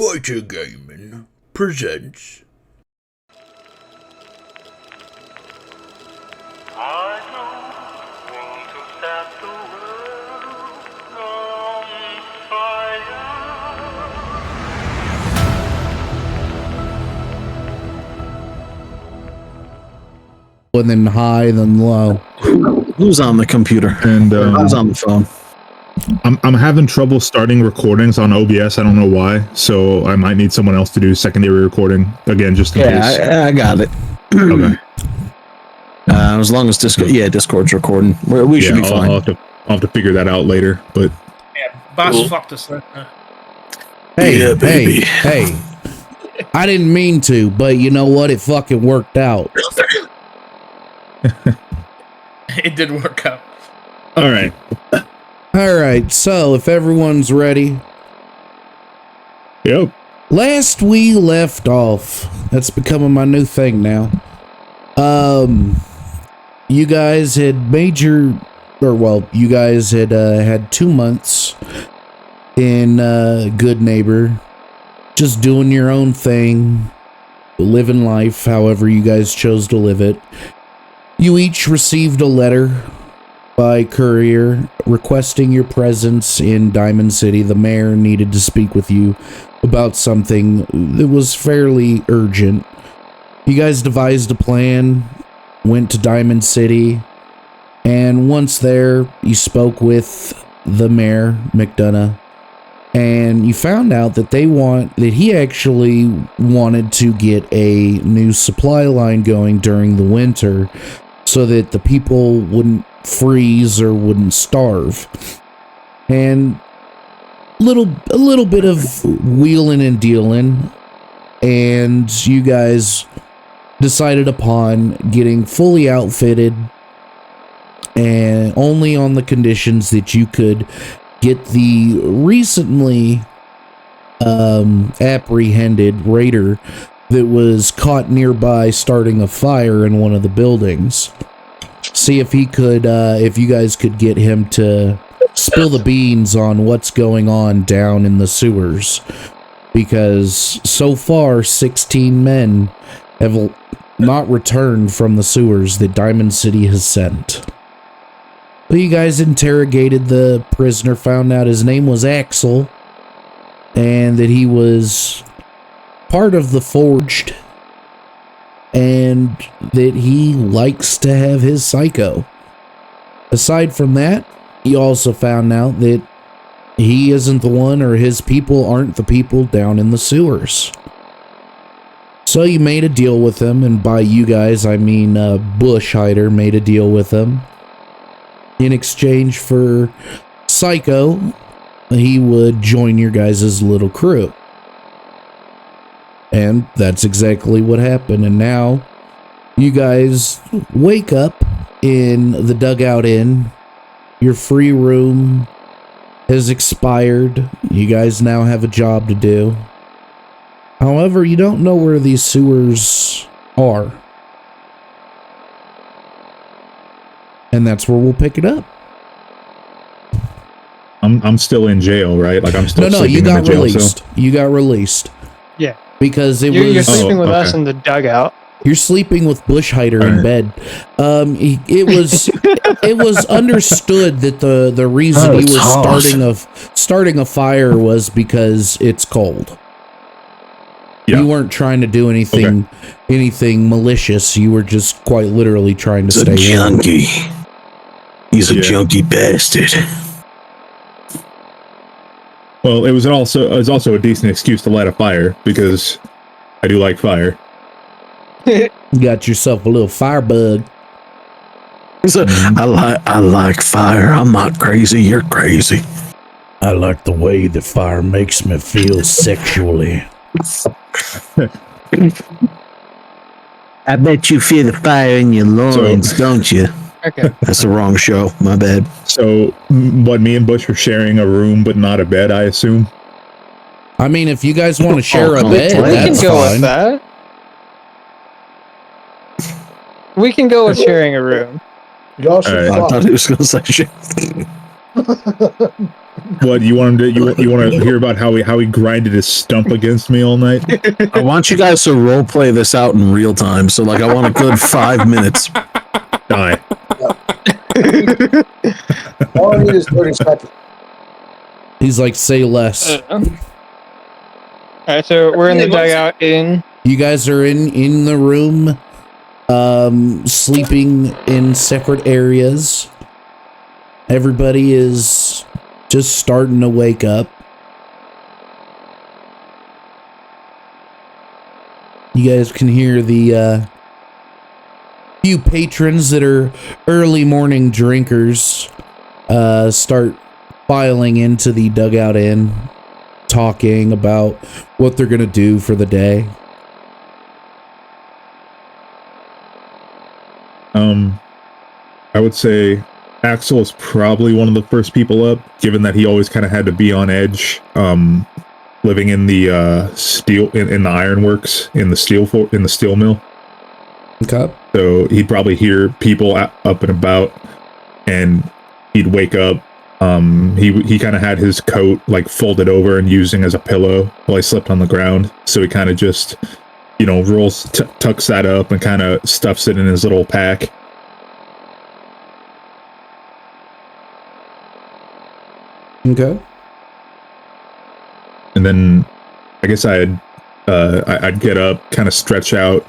Fighter Gaming presents. I don't want to set the world on fire. And then high, then low. Who's on the computer? And Who's on the phone? I'm having trouble starting recordings on OBS. I don't know why, so I might need someone else to do secondary recording again, just in case. Yeah, I got it. Okay. As long as Discord's recording, we should be fine. I'll have to figure that out later. But Yeah, boss fucked us. Hey, Yeah, baby. hey. I didn't mean to, but you know what? It fucking worked out. It did work out. all right, All right, so if everyone's ready, yep. last we left off, that's becoming my new thing now. You guys had you guys had had 2 months in Good Neighbor, just doing your own thing, living life however you guys chose to live it. You each received a letter by courier requesting your presence in Diamond City. The mayor needed to speak with you about something that was fairly urgent. You guys devised a plan, went to Diamond City, and once there, you spoke with the mayor, McDonough, and you found out that he actually wanted to get a new supply line going during the winter so that the people wouldn't freeze or wouldn't starve. And a little bit of wheeling and dealing, and you guys decided upon getting fully outfitted, and only on the conditions that you could get the recently apprehended raider that was caught nearby starting a fire in one of the buildings. See if he could, if you guys could get him to spill the beans on what's going on down in the sewers. Because so far, 16 men have not returned from the sewers that Diamond City has sent. So you guys interrogated the prisoner, found out his name was Axel, and that he was part of the Forged, and that he likes to have his psycho. Aside from that, you also found out that he isn't the one, or his people aren't the people down in the sewers. So you made a deal with him, and by you guys, I mean Bushhider made a deal with him. In exchange for Psycho, he would join your guys' little crew. And that's exactly what happened. And now you guys wake up in the Dugout Inn. Your free room has expired. You guys now have a job to do. However, you don't know where these sewers are. And that's where we'll pick it up. I'm still in jail, right? Like I'm still No, sleeping you got in the jail released. cell? You got released. Yeah. Because You're sleeping with okay. us in the dugout. You're sleeping with Bushhider in bed. It was understood that the reason he was starting a fire was because it's cold. Yeah. You weren't trying to do anything malicious. You were just quite literally trying to stay warm. Junkie. He's a junkie bastard. Well, it was also a decent excuse to light a fire because I do like fire. You got yourself a little firebug. So, I like fire. I'm not crazy. You're crazy. I like the way that fire makes me feel sexually. I bet you feel the fire in your loins, don't you? Okay. That's the wrong show. My bad. So, what, me and Bush are sharing a room but not a bed, I assume? I mean, if you guys want to share a bed, We can that's go fine. with that. We can go with sharing a room. Y'all should Alright. I thought he was going to say shit. What you want him to? You want to hear about how he grinded his stump against me all night? I want you guys to role play this out in real time. So, like, I want a good 5 minutes. Die. All I need is 30 seconds. He's like, say less. All right, so we're in the dugout in. You guys are in the room, sleeping in separate areas. Everybody is just starting to wake up. You guys can hear the few patrons that are early morning drinkers start filing into the dugout inn, talking about what they're gonna do for the day. I would say Axel is probably one of the first people up, given that he always kind of had to be on edge, living in the steel in the ironworks in the steel mill. Okay. So he'd probably hear people up and about, and he'd wake up. He kind of had his coat like folded over and using as a pillow while he slept on the ground. So he kind of just, tucks that up and kind of stuffs it in his little pack. Okay. And then I guess I'd get up, kind of stretch out,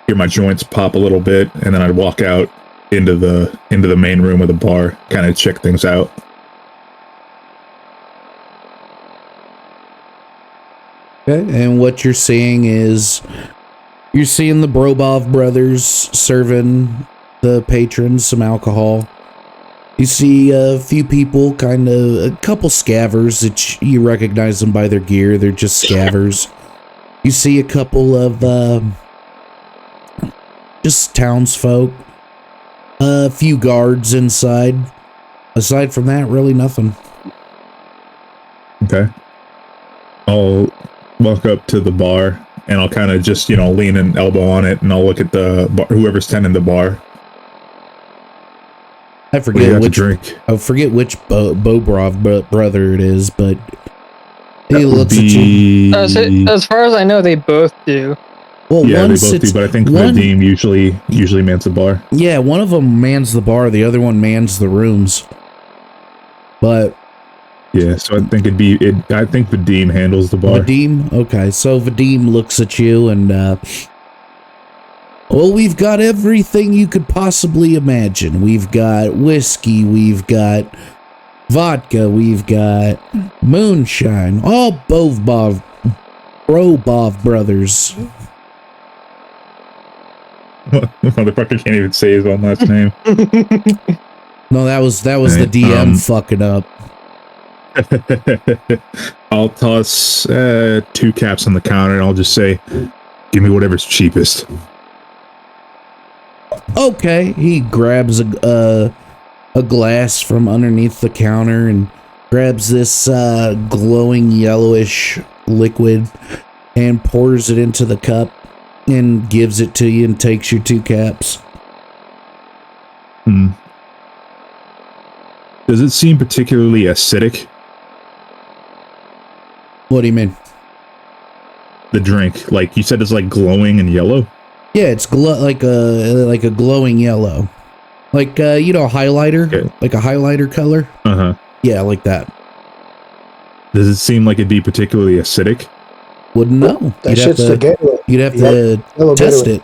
hear my joints pop a little bit, and then I'd walk out into the main room of the bar, kind of check things out. Okay, and what you're seeing is you're seeing the Brobov brothers serving the patrons some alcohol. You see a few people, a couple scavers that you recognize them by their gear. They're just scavers. You see a couple of just townsfolk. A few guards inside. Aside from that, really nothing. Okay. I'll walk up to the bar and I'll kind of just, lean an elbow on it, and I'll look at the bar, whoever's tending the bar. I forget which drink. I forget which Bobrov brother it is, but he looks at you. As far as I know, they both do. Well, yeah, one they both sits, do, but I think one, Vadim usually mans the bar. Yeah, one of them mans the bar, the other one mans the rooms. But yeah, so I think I think Vadim handles the bar. Vadim? Okay, so Vadim looks at you and well, we've got everything you could possibly imagine. We've got whiskey, we've got vodka, we've got moonshine, all Brobov brothers. Motherfucker can't even say his own last name. No, that was Right, the DM fucking up. I'll toss 2 caps on the counter and I'll just say, give me whatever's cheapest. Okay, he grabs a glass from underneath the counter and grabs this glowing yellowish liquid and pours it into the cup and gives it to you and takes your 2 caps. Does it seem particularly acidic? What do you mean? The drink, like you said, it's like glowing and yellow. Yeah, it's like a glowing yellow, like highlighter, Okay. like a highlighter color. Yeah, like that. Does it seem like it'd be particularly acidic? Wouldn't know. That shit's the gateway. You'd have to Yellow test gateway. it.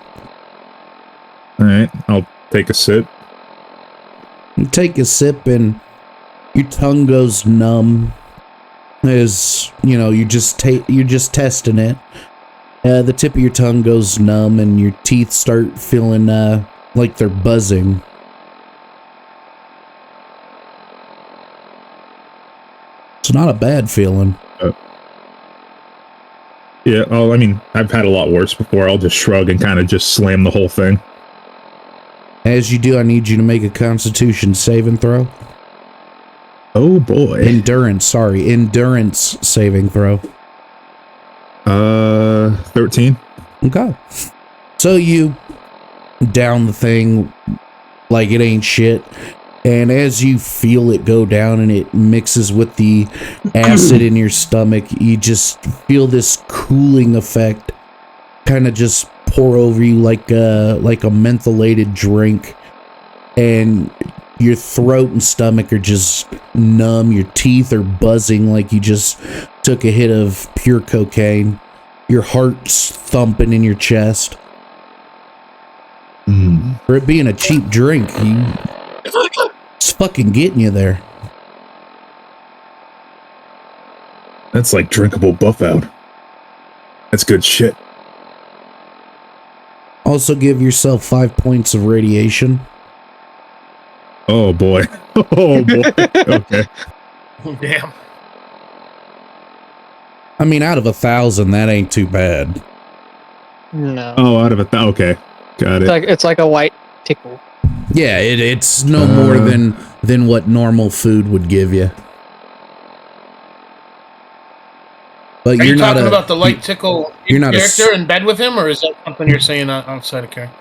All right, I'll take a sip. You take a sip and your tongue goes numb. As you're just testing it. The tip of your tongue goes numb and your teeth start feeling like they're buzzing. It's not a bad feeling. Yeah, I've had a lot worse before. I'll just shrug and kind of just slam the whole thing. As you do, I need you to make a Constitution saving throw. Oh boy. Endurance saving throw. 13. Okay. So you down the thing like it ain't shit, And as you feel it go down and it mixes with the acid in your stomach, you just feel this cooling effect kind of just pour over you like a mentholated drink. And your throat and stomach are just numb. Your teeth are buzzing like you just took a hit of pure cocaine. Your heart's thumping in your chest. For it being a cheap drink, it's fucking getting you there. That's like drinkable buff out. That's good shit. Also give yourself 5 points of radiation. Oh boy. Oh boy. Okay. Damn. I mean, out of 1,000, that ain't too bad. No. Oh, out of it. Okay. Got it. It's like a white tickle. Yeah, it's no more than what normal food would give you. But Are you're you not talking about the light tickle you're not a character in bed with him, or is that something you're saying outside of character?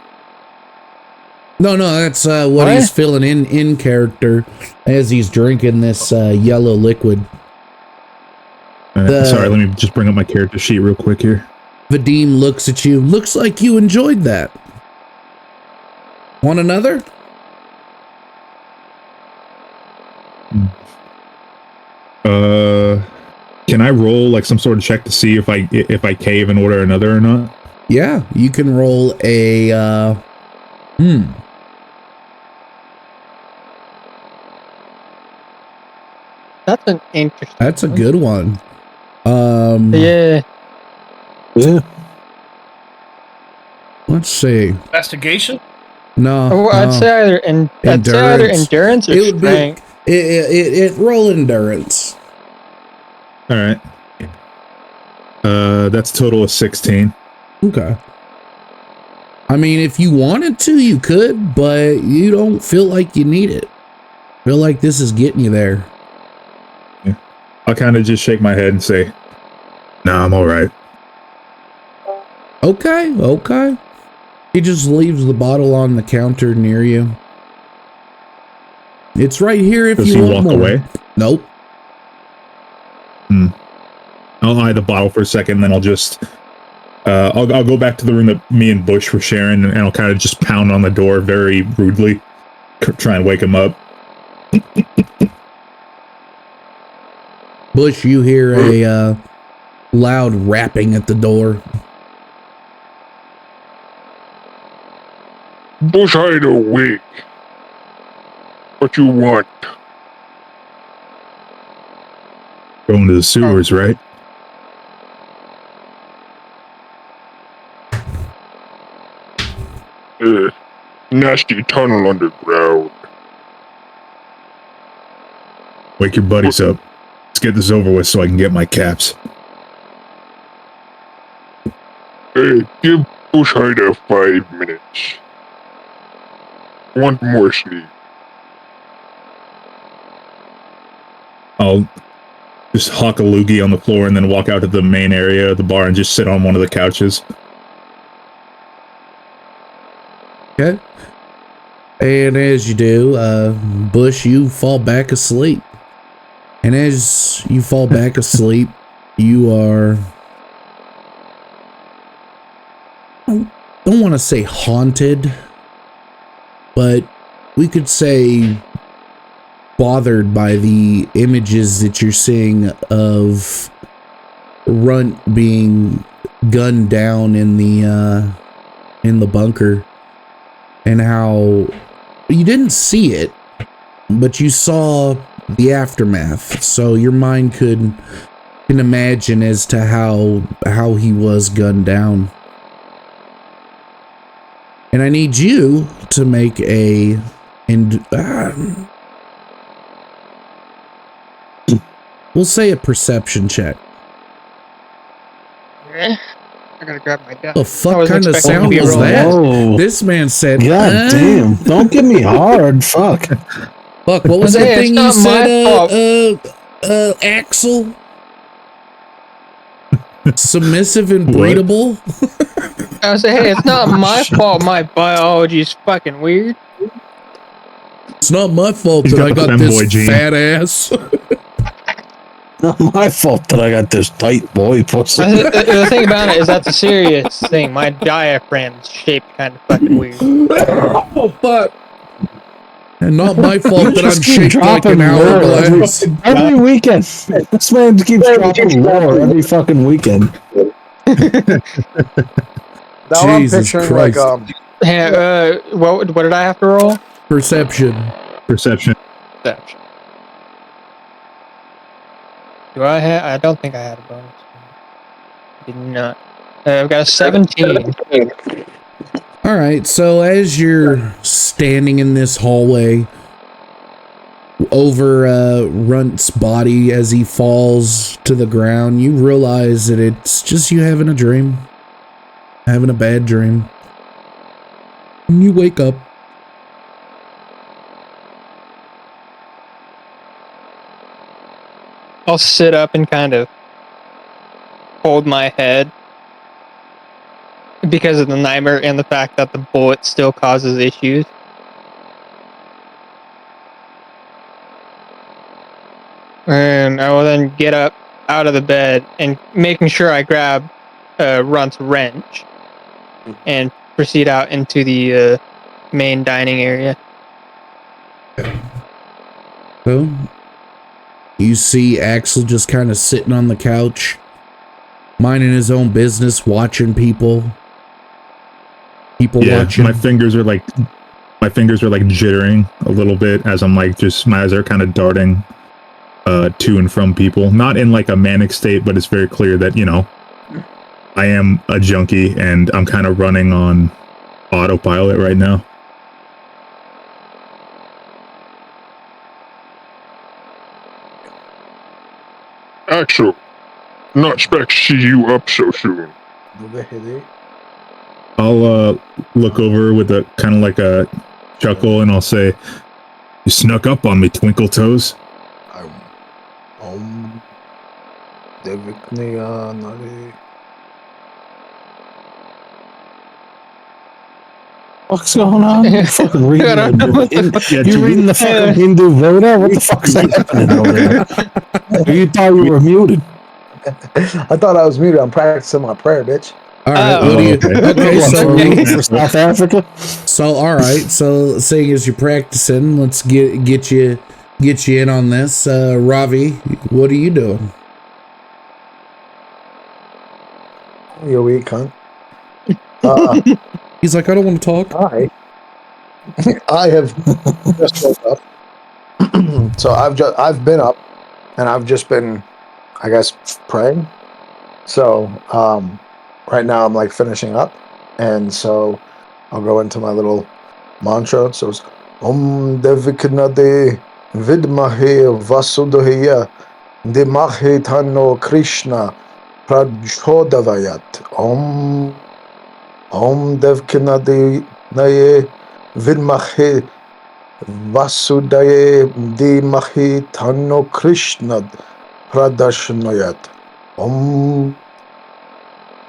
No, that's what he's feeling in character as he's drinking this yellow liquid. Sorry, let me just bring up my character sheet real quick here. Vadim looks at you. Looks like you enjoyed that. Want another? Can I roll like some sort of check to see if I cave and order another or not? Yeah, you can roll a That's an interesting. That's a good one. Yeah. Yeah. Let's see. Investigation? No, Well, I'd say either endurance or It would be- strength. It roll endurance. All right. That's a total of 16. Okay. I mean, if you wanted to, you could, but you don't feel like you need it. Feel like this is getting you there. I'll kind of just shake my head and say, "Nah, I'm all right." Okay. He just leaves the bottle on the counter near you. It's right here if Does you he want walk more. away? Nope. I'll eye the bottle for a second, then I'll just I'll go back to the room that me and Bush were sharing, and I'll kind of just pound on the door very rudely, try and wake him up. Bush, you hear a loud rapping at the door. Bush, I ain't awake. What you want? Going to the sewers, right? Nasty tunnel underground. Wake your buddies up. Let's get this over with so I can get my caps. Hey, give Bush Hider 5 minutes. Want more sleep. I'll just hawk a loogie on the floor and then walk out to the main area of the bar and just sit on one of the couches. Okay. And as you do, Bush, you fall back asleep. And as you fall back asleep, you are... I don't want to say haunted, but we could say bothered by the images that you're seeing of Runt being gunned down in the bunker, and how you didn't see it, but you saw the aftermath. So your mind can imagine as to how he was gunned down. And I need you to make we'll say a perception check. I gotta grab my gun. The I fuck was kind of expecting sound to be was rolling. that? Whoa. This man said, God damn. Don't get me hard. Fuck. Fuck, what was that Hey, thing it's you not my said, Axel? Submissive and breedable? I was like, hey, it's not my fault my biology's fucking weird. It's not my fault He's that got I the got femboy this gene. fat ass. Not my fault that I got this tight boy pussy. The thing about it is that's a serious thing. My diaphragm's shaped kind of fucking weird. Oh, fuck. And not my fault that Just I'm keep shaped like an dropping lore hourglass. every weekend. This man keeps dropping lore every fucking weekend. Now I'm Jesus picturing Christ. Hey, what did I have to roll? Perception. Perception. Perception. Do I have? I don't think I had a bonus. Did not. I've got a 17. All right, so as you're standing in this hallway over Runt's body as he falls to the ground, you realize that it's just you having a dream. Having a bad dream. And you wake up. I'll sit up and kind of hold my head because of the nightmare and the fact that the bullet still causes issues. And I will then get up out of the bed and making sure I grab Runt's wrench and proceed out into the main dining area. So, you see Axel just kind of sitting on the couch, minding his own business, watching people. Yeah, Watching. my fingers are like jittering a little bit as I'm like just my eyes are kind of darting to and from people. Not in like a manic state, but it's very clear that, you know, I am a junkie and I'm kind of running on autopilot right now. Axel, not expect to see you up so soon. I'll look over with a kind of like a chuckle and I'll say, "You snuck up on me, Twinkle Toes." What's going on? You fucking reading I don't know what the the, you reading the fucking Hindu Veda? What the fuck's happening over there? You thought you were muted. I thought I was muted. I'm practicing my prayer, bitch. All right, Oh, what do you? Okay, What, so for South Africa? all right, so seeing as you're practicing, let's get you in on this. Ravi, what are you doing? You're weak, cunt. He's like, I don't want to talk. I have just woke up. So I've been up and I've just been, I guess, praying. So right now I'm like finishing up, and so I'll go into my little mantra. So it's Om Deviknade Vidmahe Vasudhaya Dimahe Tano Krishna Prachodavayat Om Devkinade Naye Vidmahe Vasudaye Dimahe Tano Krishna Pradashnayat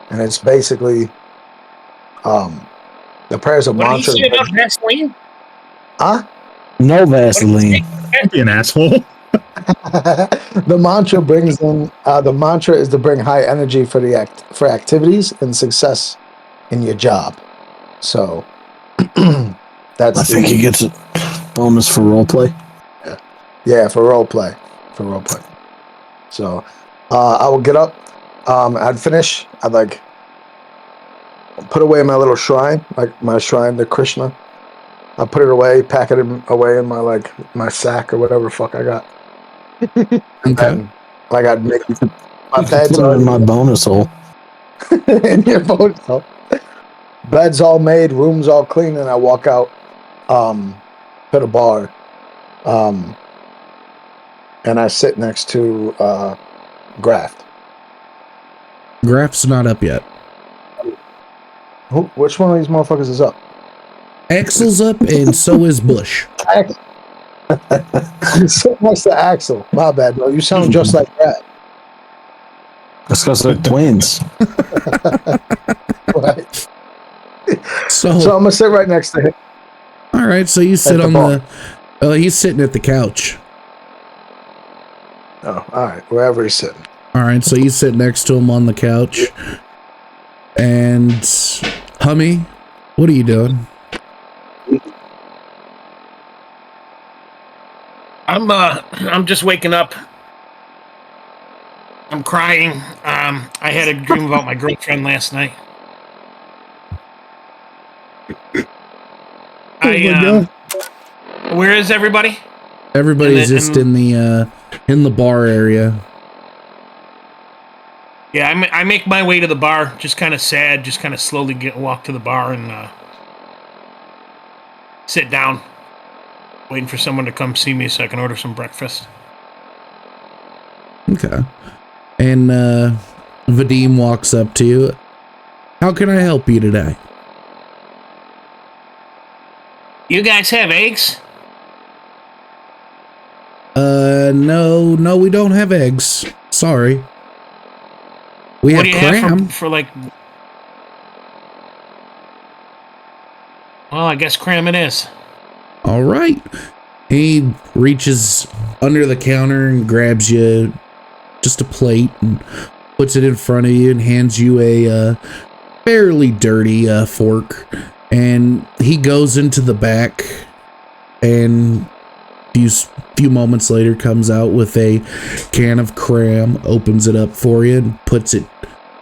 and it's basically the prayers of What did you mantra. say about Vaseline? Huh? No Vaseline. Don't be an asshole. The mantra brings in. The mantra is to bring high energy for for activities and success in your job. So that's. I think he gets a bonus for roleplay. Yeah, for role play. So I will get up. I'd finish. I'd like put away my little shrine, like my shrine to Krishna. I put it away, pack it away in my my sack or whatever the fuck I got. And then, like I'd make my bed's in my bonus hole. in your bonus hole. Bed's all made, room's all clean, and I walk out to the bar. And I sit next to Graft. Graft's not up yet. Which one of these motherfuckers is up? Axel's up, and so is Bush. You sit next to Axel. My bad, bro. You sound just like that. That's because they're twins. Right. So I'm gonna sit right next to him. all right, so you sit the on bar. Oh, he's sitting at the couch. Oh, all right. Wherever he's sitting. All right, so you sit next to him on the couch. And Hummy, what are you doing? I'm just waking up. I'm crying. I had a dream about my girlfriend last night. Where is everybody? Everybody's just in the bar area. Yeah, I make my way to the bar, just kind of sad, just kind of slowly walk to the bar and sit down, waiting for someone to come see me so I can order some breakfast. Okay. And Vadim walks up to you. How can I help you today? You guys have eggs? No, we don't have eggs. Sorry. We What have do you cram. have for like... Well, I guess cram it is. All right. He reaches under the counter and grabs you just a plate and puts it in front of you and hands you a fairly dirty fork. And he goes into the back and few moments later comes out with a can of cram, opens it up for you and puts it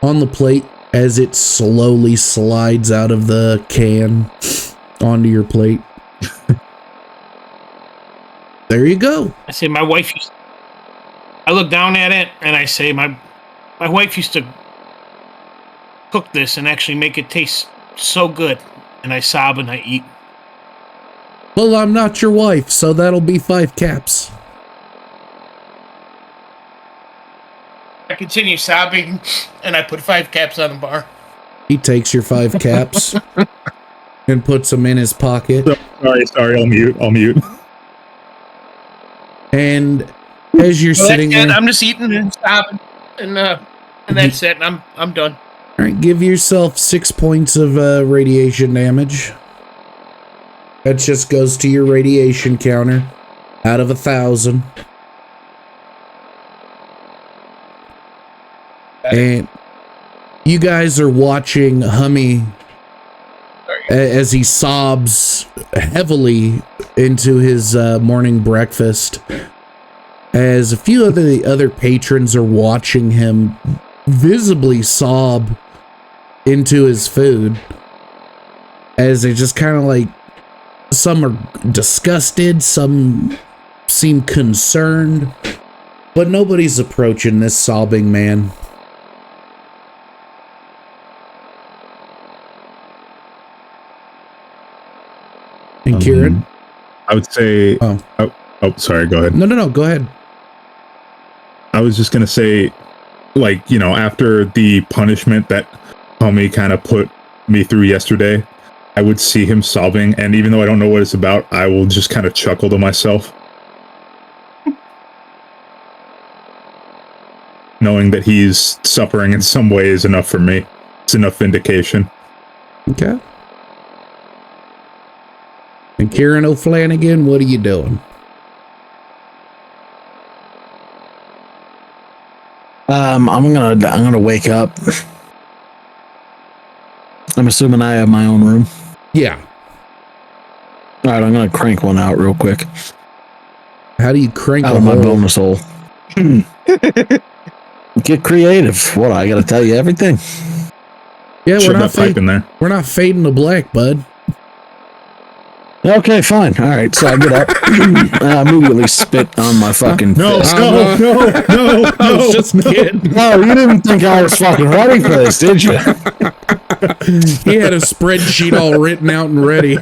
on the plate as it slowly slides out of the can onto your plate. There you go. I say my wife used... I look down at it and I say my wife used to cook this and actually make it taste so good. And I sob and I eat. Well, I'm not your wife, so that'll be 5 caps. I continue sobbing and I put 5 caps on the bar. He takes your 5 caps and puts them in his pocket. Sorry, I'll mute. And as you're sitting there, I'm just eating and sobbing, and that's it. And I'm done. All right, give yourself 6 points of radiation damage. That just goes to your radiation counter out of 1,000. And you guys are watching Hummy as he sobs heavily into his morning breakfast, as a few of the other patrons are watching him visibly sob into his food, as they just kind of like, some are disgusted, some seem concerned, but nobody's approaching this sobbing man. And Kieran? I would say... Oh, sorry, go ahead. No, go ahead. I was just going to say, like, you know, after the punishment that Homie kind of put me through yesterday, I would see him sobbing, and even though I don't know what it's about, I will just kind of chuckle to myself. Knowing that he's suffering in some way is enough for me. It's enough vindication. Okay. And Kieran O'Flanagan, what are you doing? I'm gonna wake up. I'm assuming I have my own room. Yeah. All right, I'm gonna crank one out real quick. How do you crank out of my bonus hole? Get creative. What, I gotta tell you everything? Yeah, we're not fading there. We're not fading to black, bud. Okay, fine. All right, so I get up. I immediately spit on my fucking fist. No. I was just kidding. No, you didn't think I was fucking ready for this, did you? He had a spreadsheet all written out and ready.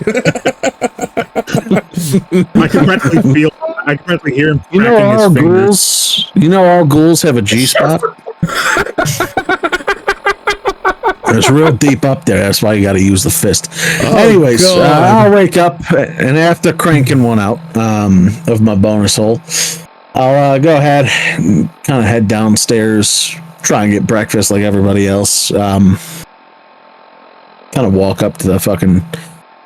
I can practically hear him You know cracking all his fingers. ghouls. You know all ghouls have a G-spot. It's real deep up there. That's why you got to use the fist. Anyways, I'll wake up, and after cranking one out of my bonus hole, I'll go ahead and kind of head downstairs, try and get breakfast like everybody else. Kind of walk up to the fucking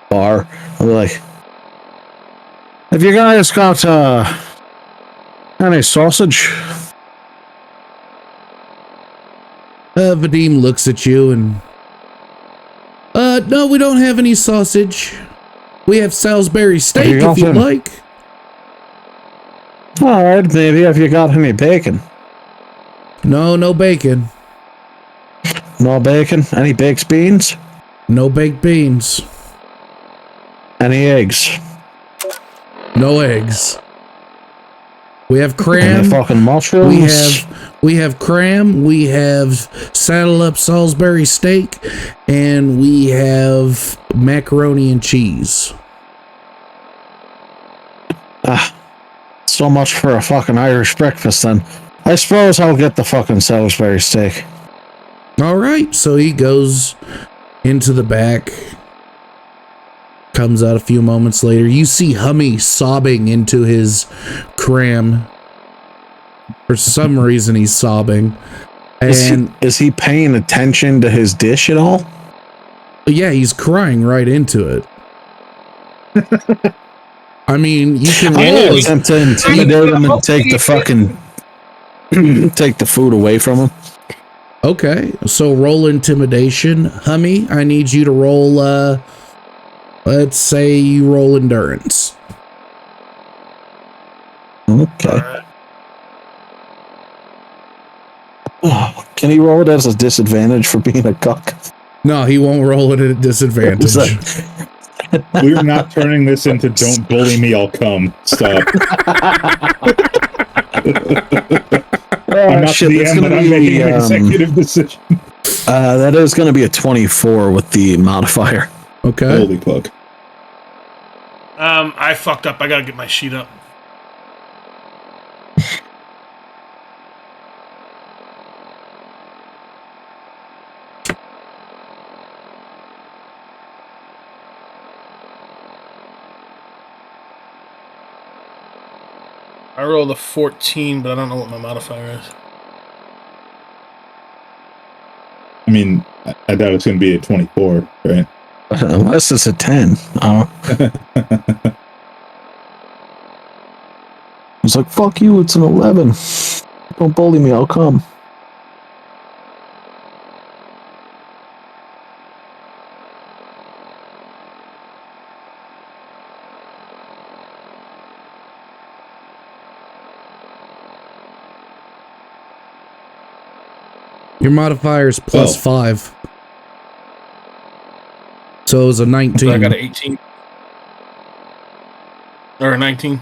bar. I'll be like, Have you guys got any sausage? Vadim looks at you and no, we don't have any sausage. We have Salisbury steak if you'd like. All right, maybe. Have you got any bacon? No bacon. No bacon? Any baked beans? No baked beans. Any eggs? No eggs. We have cram. Any fucking mushrooms? We have cram. We have saddle up Salisbury steak, and we have macaroni and cheese. So much for a fucking Irish breakfast then. I suppose I'll get the fucking Salisbury steak. All right, so he goes into the back, comes out a few moments later. You see Hummy sobbing into his cram. For some reason, he's sobbing. And is he paying attention to his dish at all? yeah, he's crying right into it. I mean, you can roll. Attempt to intimidate him and take the fucking take the food away from him. Okay, so roll intimidation. Hummy, I need you to roll, let's say you roll endurance. Okay. Oh, can he roll it as a disadvantage for being a cuck? No, he won't roll it at a disadvantage. We're not turning this into "Don't bully me, I'll come." Stop. I'm not the DM, but I'm making an executive decision. That is going to be a 24 with the modifier. Okay. Holy fuck. I fucked up. I gotta get my sheet up. I rolled a 14, but I don't know what my modifier is. I mean, I thought it was going to be a 24, right? Unless it's a 10. He's like, fuck you, it's an 11. Don't bully me, I'll come. Your modifier is plus 5. So it was a 19. So I got an 18. Or a 19.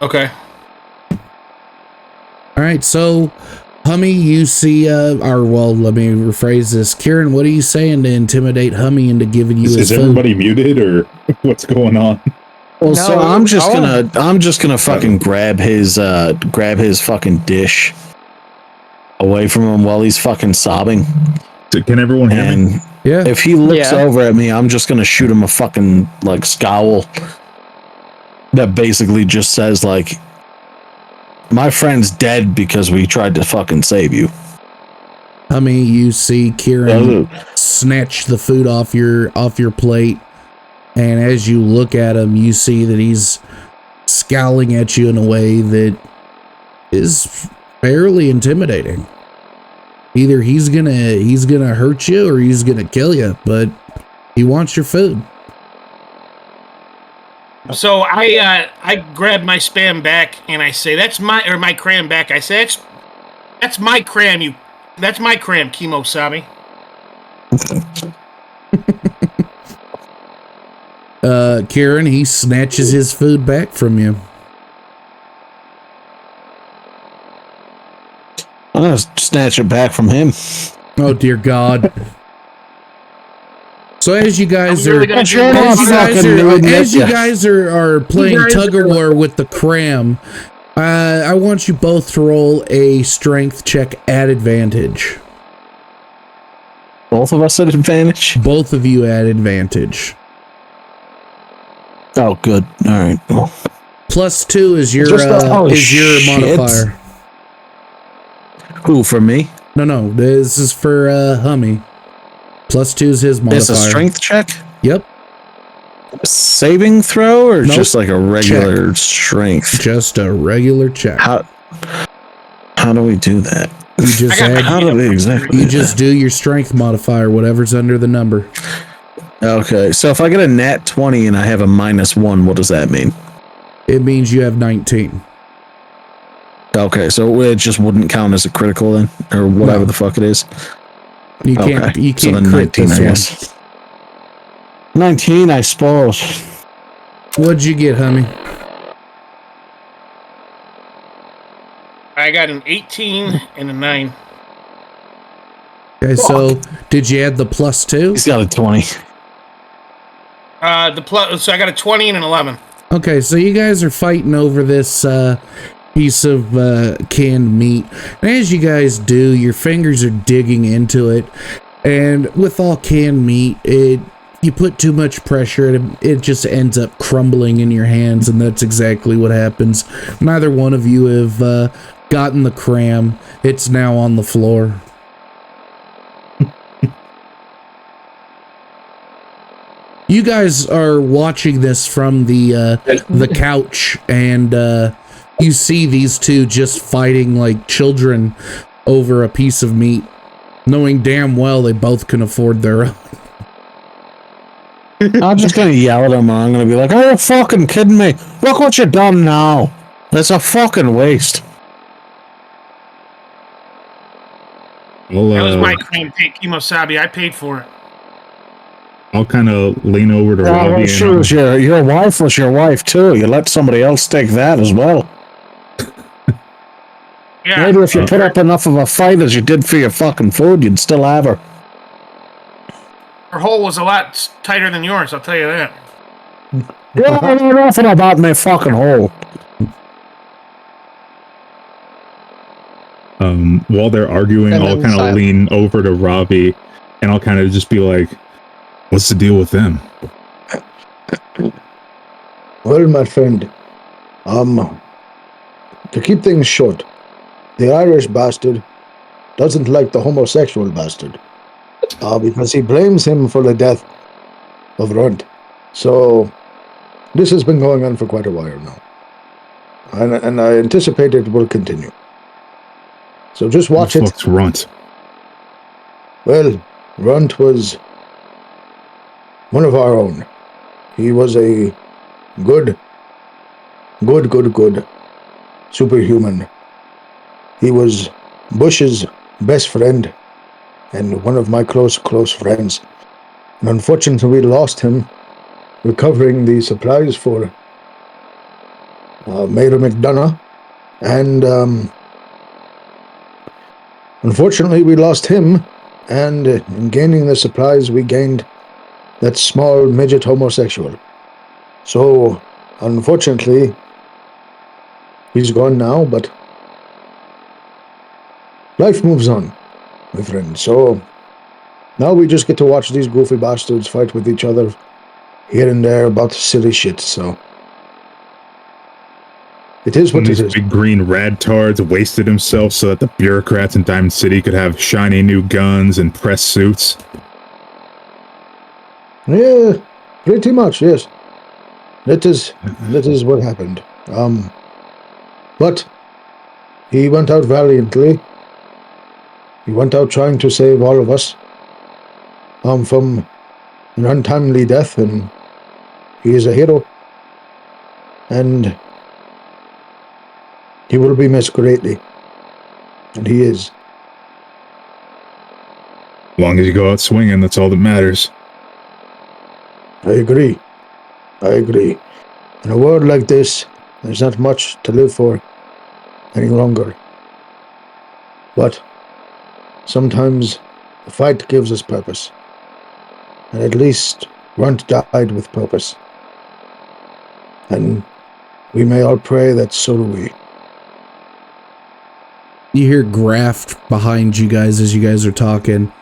Okay. All right, so Hummy, you see, or well, let me rephrase this. Kieran, what are you saying to intimidate Hummy into giving you his Is food? everybody muted or what's going on? Well, no, so I'm just gonna fucking grab his fucking dish away from him while he's fucking sobbing. So can everyone hear me? Yeah. If he looks over at me, I'm just gonna shoot him a fucking like scowl that basically just says like, "My friend's dead because we tried to fucking save you." Hummy, you see Kieran snatch the food off your plate, and as you look at him, you see that he's scowling at you in a way that is fairly intimidating. Either he's gonna hurt you or he's gonna kill you, but he wants your food. So I grab my spam back and I say, "That's my cram back." I say, "That's my cram, that's my cram, Kimo Sami." Kieran, he snatches his food back from you. I'm gonna snatch it back from him. Oh dear God. So as you guys are playing tug of war with the cram, I want you both to roll a strength check at advantage. Both of us at advantage? Both of you at advantage. Oh, good. All right. Well, +2 is your modifier. Who, for me? No. This is for Hummy. +2 is his modifier. It's a strength check? Yep. saving throw or Nope. just like a regular strength? Just a regular check. How do we do that? You just I got add, How do we exactly? you just do your strength modifier, whatever's under the number. Okay, so if I get a nat 20 and I have a -1, what does that mean? It means you have 19. Okay, so it just wouldn't count as a critical then, or whatever the fuck it is. You can't. Okay, You so can't then crit 19, this I one. guess. 19, I suppose. What'd you get, Hummy? I got an 18 and a 9. Okay, so did you add the +2? He's got a 20. So I got a 20 and an 11. Okay, so you guys are fighting over this piece of canned meat. And as you guys do, your fingers are digging into it. And with all canned meat, you put too much pressure, it just ends up crumbling in your hands, and that's exactly what happens. Neither one of you have gotten the cram. It's now on the floor. You guys are watching this from the couch, and you see these two just fighting like children over a piece of meat, knowing damn well they both can afford their own. I'm just gonna yell at him. I'm gonna be like, "Are you fucking kidding me? Look what you done now. That's a fucking waste." Well, That was my claim, Kimosabi. I paid for it. I'll kind of lean over to Robbie. Well, sure, was your wife was your wife too. You let somebody else take that as well. Yeah. Maybe if you put up enough of a fight as you did for your fucking food, you'd still have her. Her hole was a lot tighter than yours, I'll tell you that. You don't know nothing about my fucking hole. While they're arguing, And I'll then kind of silence. lean over to Robbie, and I'll kind of just be like, "What's the deal with them?" Well, my friend, to keep things short, the Irish bastard doesn't like the homosexual bastard, because he blames him for the death of Runt. So, this has been going on for quite a while now. And I anticipate it will continue. So just watch Who the it. fuck's Runt? Well, Runt was one of our own. He was a good superhuman. He was Bush's best friend and one of my close friends. And unfortunately, we lost him recovering the supplies for Mayor McDonough. And unfortunately, we lost him. And in gaining the supplies, we gained that small midget homosexual. So, unfortunately, he's gone now, but life moves on, my friend. So, now we just get to watch these goofy bastards fight with each other here and there about silly shit, so. It is what it These is. big green rad tards wasted himself so that the bureaucrats in Diamond City could have shiny new guns and press suits. Yeah, pretty much, yes. That is what happened. But he went out valiantly. He went out trying to save all of us from an untimely death, and he is a hero. And he will be missed greatly. And he is. As long as you go out swinging, that's all that matters. I agree. In a world like this, there's not much to live for any longer. But sometimes the fight gives us purpose. And at least Runt died with purpose. And we may all pray that so do we. You hear Graft behind you guys as you guys are talking.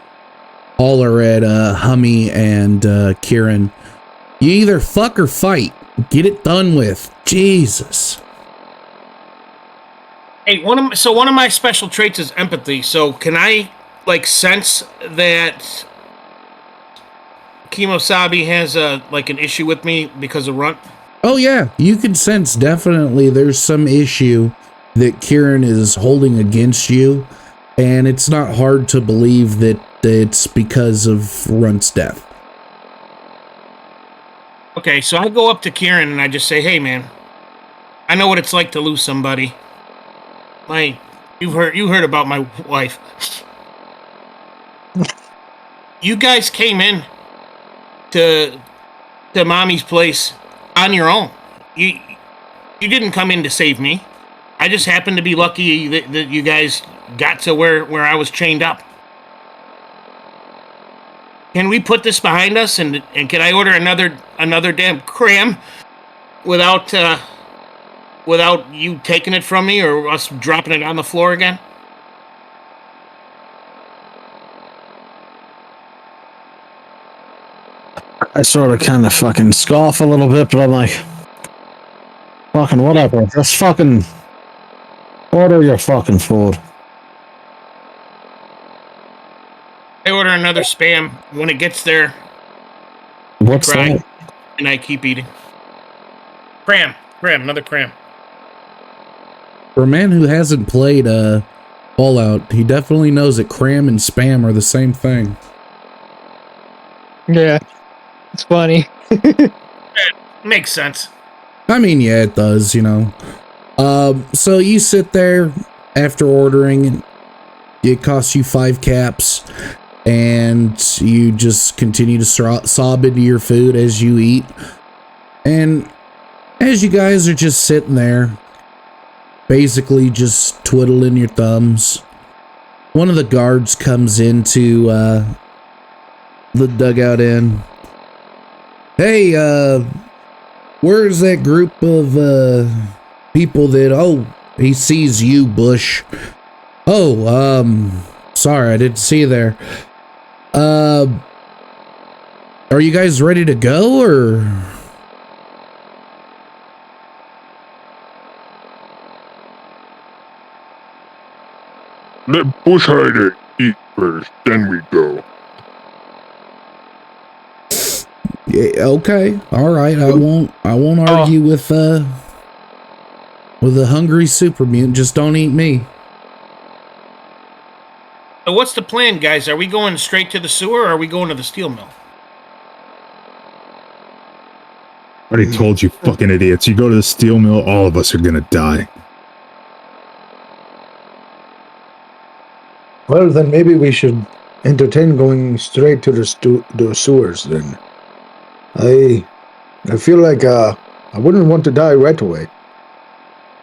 All are at Hummy and Kieran. You either fuck or fight. Get it done with. Jesus. Hey, one of my special traits is empathy. So can I sense that Kimosabi has like an issue with me because of Runt? Oh yeah, you can sense definitely there's some issue that Kieran is holding against you, and it's not hard to believe that it's because of Runt's death. Okay, so I go up to Kieran and I just say, "Hey, man, I know what it's like to lose somebody. You heard about my wife. You guys came in to Mommy's place on your own. You didn't come in to save me. I just happened to be lucky that you guys got to where I was chained up. Can we put this behind us and can I order another damn cram without you taking it from me or us dropping it on the floor again?" I sort of kind of fucking scoff a little bit, but I'm like, fucking whatever. Just fucking order your fucking food. I order another Spam. When it gets there, What's cry, that? and I keep eating. Cram, another cram. For a man who hasn't played Fallout, he definitely knows that cram and spam are the same thing. Yeah, it's funny. Makes sense. I mean, yeah, it does, you know. So you sit there after ordering. It costs you 5 caps, and you just continue to sob into your food as you eat. And as you guys are just sitting there, basically just twiddling your thumbs, one of the guards comes into the dugout inn. "Hey, where's that group of people that..." "Oh," he sees you, Bush. "Oh, sorry, I didn't see you there. Are you guys ready to go, or..." Let Bush Hider eat first, then we go. Yeah, okay, all right. I won't argue with a hungry super mutant. Just don't eat me. So what's the plan, guys? Are we going straight to the sewer or are we going to the steel mill? I already told you, fucking idiots. You go to the steel mill, all of us are gonna die. Well, then maybe we should entertain going straight to the sewers then. I feel like I wouldn't want to die right away.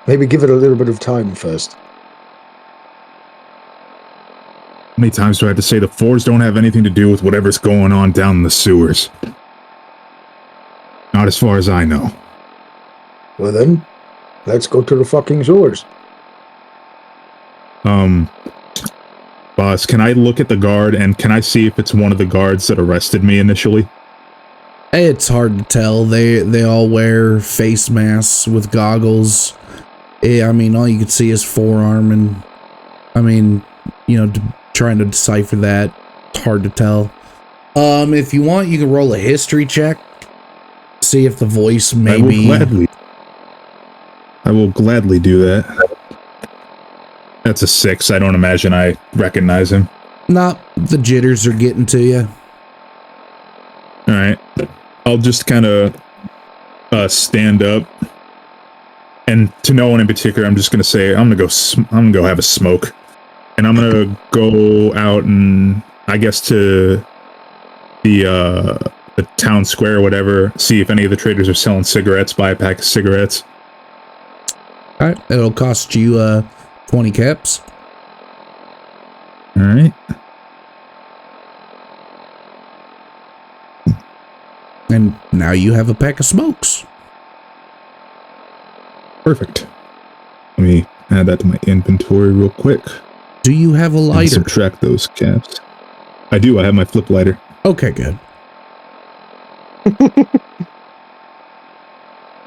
Maybe give it a little bit of time first. How many times do I have to say the fours don't have anything to do with whatever's going on down in the sewers? Not as far as I know. Well then, let's go to the fucking sewers. Boss, can I look at the guard and can I see if it's one of the guards that arrested me initially? It's hard to tell. They all wear face masks with goggles. I mean, all you can see is forearm, and I mean, you know, trying to decipher that, it's hard to tell. If you want, you can roll a history check. See if the voice maybe... I will gladly do that. That's a 6. I don't imagine I recognize him. Nah, the jitters are getting to you. Alright. I'll just kind of stand up. And to no one in particular, I'm just going to say, I'm going to go have a smoke. And I'm going to go out and, I guess, to the town square or whatever, see if any of the traders are selling cigarettes, buy a pack of cigarettes. Alright, it'll cost you 20 caps. Alright. And now you have a pack of smokes. Perfect. Let me add that to my inventory real quick. Do you have a And lighter? subtract those caps. I do. I have my flip lighter. Okay, good.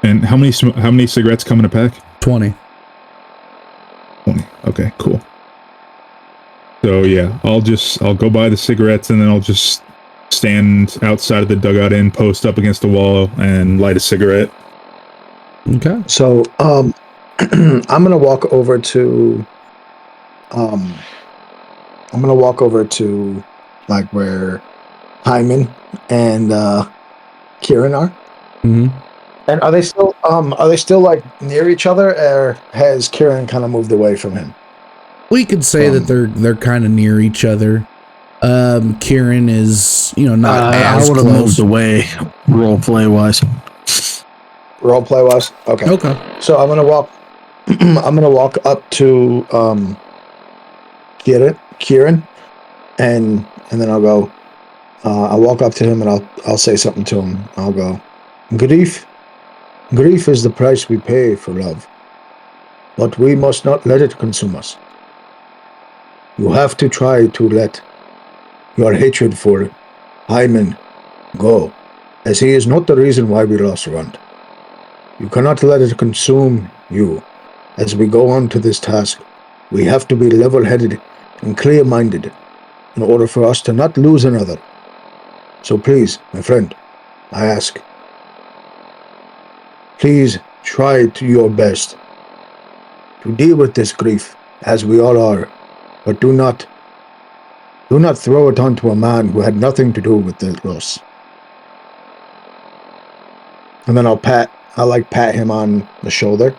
And how many cigarettes come in a pack? 20. 20. Okay, cool. So yeah, I'll go buy the cigarettes and then I'll just stand outside of the dugout inn, post up against the wall, and light a cigarette. Okay. So, I'm gonna walk over to, like where Hyman and Kieran are. Mm-hmm. And are they still like near each other, or has Kieran kind of moved away from him? We could say that they're kind of near each other. Kieran is, not I as would have close. moved away, role play wise. Role play wise, okay. Okay. So I'm gonna walk. I'm gonna walk up to Kieran, and then I'll go. I'll walk up to him and I'll say something to him. I'll go. Grief is the price we pay for love, but we must not let it consume us. You have to try to let your hatred for Hyman go, as he is not the reason why we lost Runt. You cannot let it consume you. As we go on to this task, we have to be level-headed and clear-minded in order for us to not lose another. So please, my friend, I ask, please try to your best to deal with this grief, as we all are, but do not throw it onto a man who had nothing to do with the loss. And then I'll pat him on the shoulder.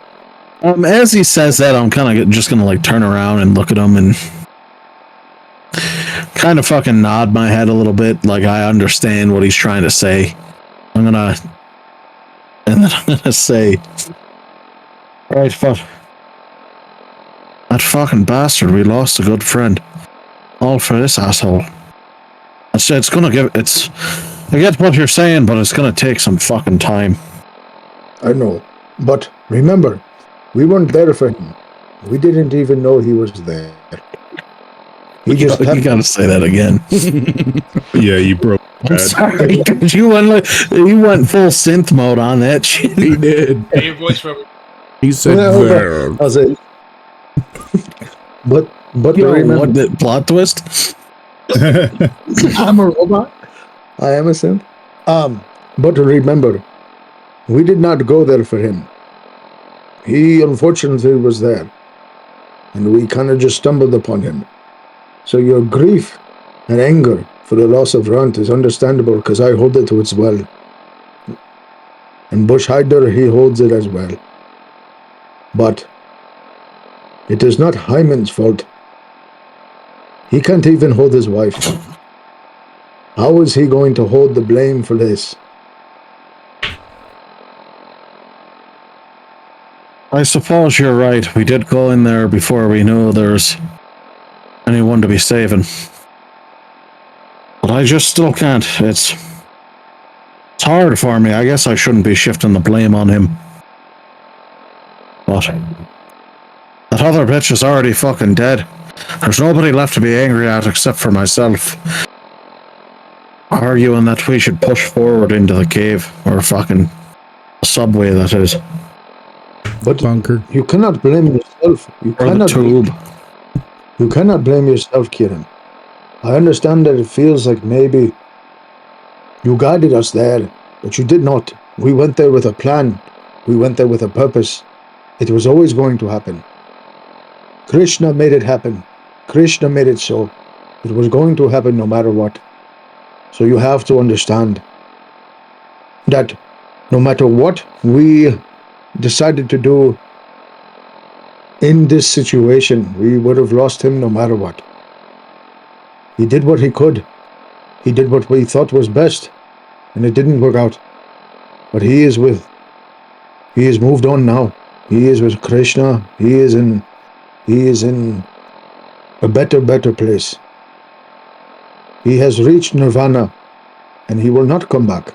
As he says that, I'm kind of just gonna turn around and look at him and kind of fucking nod my head a little bit, like I understand what he's trying to say. And then I'm gonna say, right, but that fucking bastard, we lost a good friend. All for this asshole. I get what you're saying, but it's gonna take some fucking time. I know, but remember, we weren't there for him. We didn't even know he was there. You gotta say that again. Yeah, you broke. I'm sorry, because you went full synth mode on that shit. He did. Hey, your voice for He said there. I'll say, but remember, what the plot twist? I'm a robot. I am a synth. But remember, we did not go there for him. He unfortunately was there, and we kind of just stumbled upon him. So your grief and anger for the loss of Runt is understandable, because I hold it as well. And Bushhider, he holds it as well. But it is not Hyman's fault. He can't even hold his wife. How is he going to hold the blame for this? I suppose you're right. We did go in there before we knew there's anyone to be saving. But I just still can't. It's hard for me. I guess I shouldn't be shifting the blame on him. But that other bitch is already fucking dead. There's nobody left to be angry at except for myself. Arguing that we should push forward into the cave, or fucking subway, that is. But Bunker. you cannot blame yourself. You Or the tube. You cannot blame yourself, Kieran. I understand that it feels like maybe you guided us there, but you did not. We went there with a plan. We went there with a purpose. It was always going to happen. Krishna made it happen. Krishna made it so. It was going to happen no matter what. So you have to understand that no matter what we decided to do in this situation, we would have lost him no matter what. He did what he could. He did what we thought was best, and it didn't work out. But he has moved on now. He is with Krishna. He is in a better place. He has reached nirvana, and he will not come back.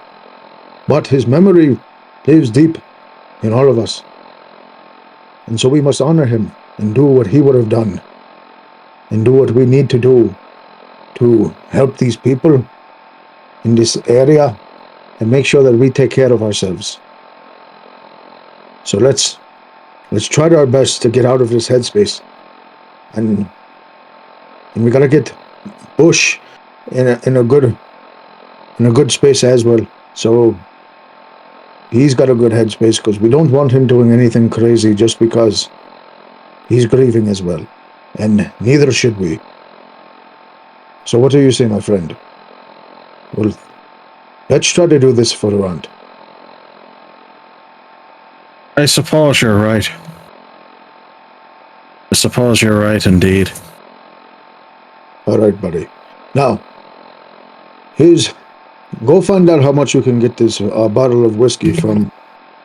But his memory lives deep in all of us. And so we must honor him and do what he would have done, and do what we need to do to help these people in this area and make sure that we take care of ourselves. So let's try our best to get out of this headspace, and we gotta get Bush in a good in a good space as well. So he's got a good headspace because we don't want him doing anything crazy just because he's grieving as well. And neither should we. So what do you say, my friend? Well, let's try to do this for a round. I suppose you're right. I suppose you're right indeed. All right, buddy. Now, go find out how much you can get this bottle of whiskey from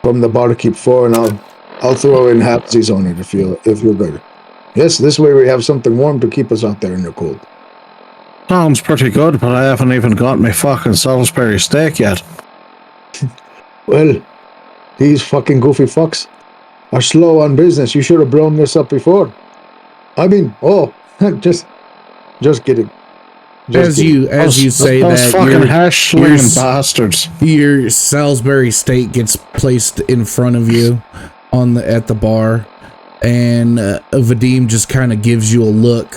the barkeep for, and I'll throw in halfsies on it if you're good. Yes, this way we have something warm to keep us out there in the cold. Sounds pretty good, but I haven't even got my fucking Salisbury steak yet. Well, these fucking goofy fucks are slow on business. You should have blown this up before. I mean, just kidding. As you say those that, fucking hash slinging bastards. Your Salisbury steak gets placed in front of you at the bar, and Vadim just kind of gives you a look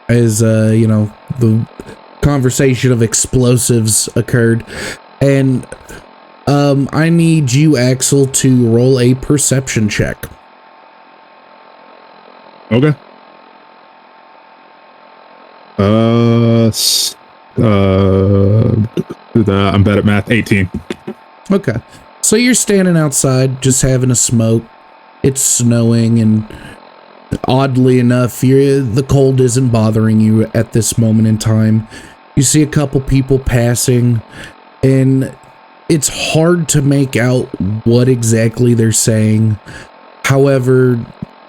as the conversation of explosives occurred, and I need you, Axel, to roll a perception check. Okay. I'm bad at math. 18. Okay. So you're standing outside, just having a smoke. It's snowing, and oddly enough, the cold isn't bothering you at this moment in time. You see a couple people passing, and it's hard to make out what exactly they're saying. However,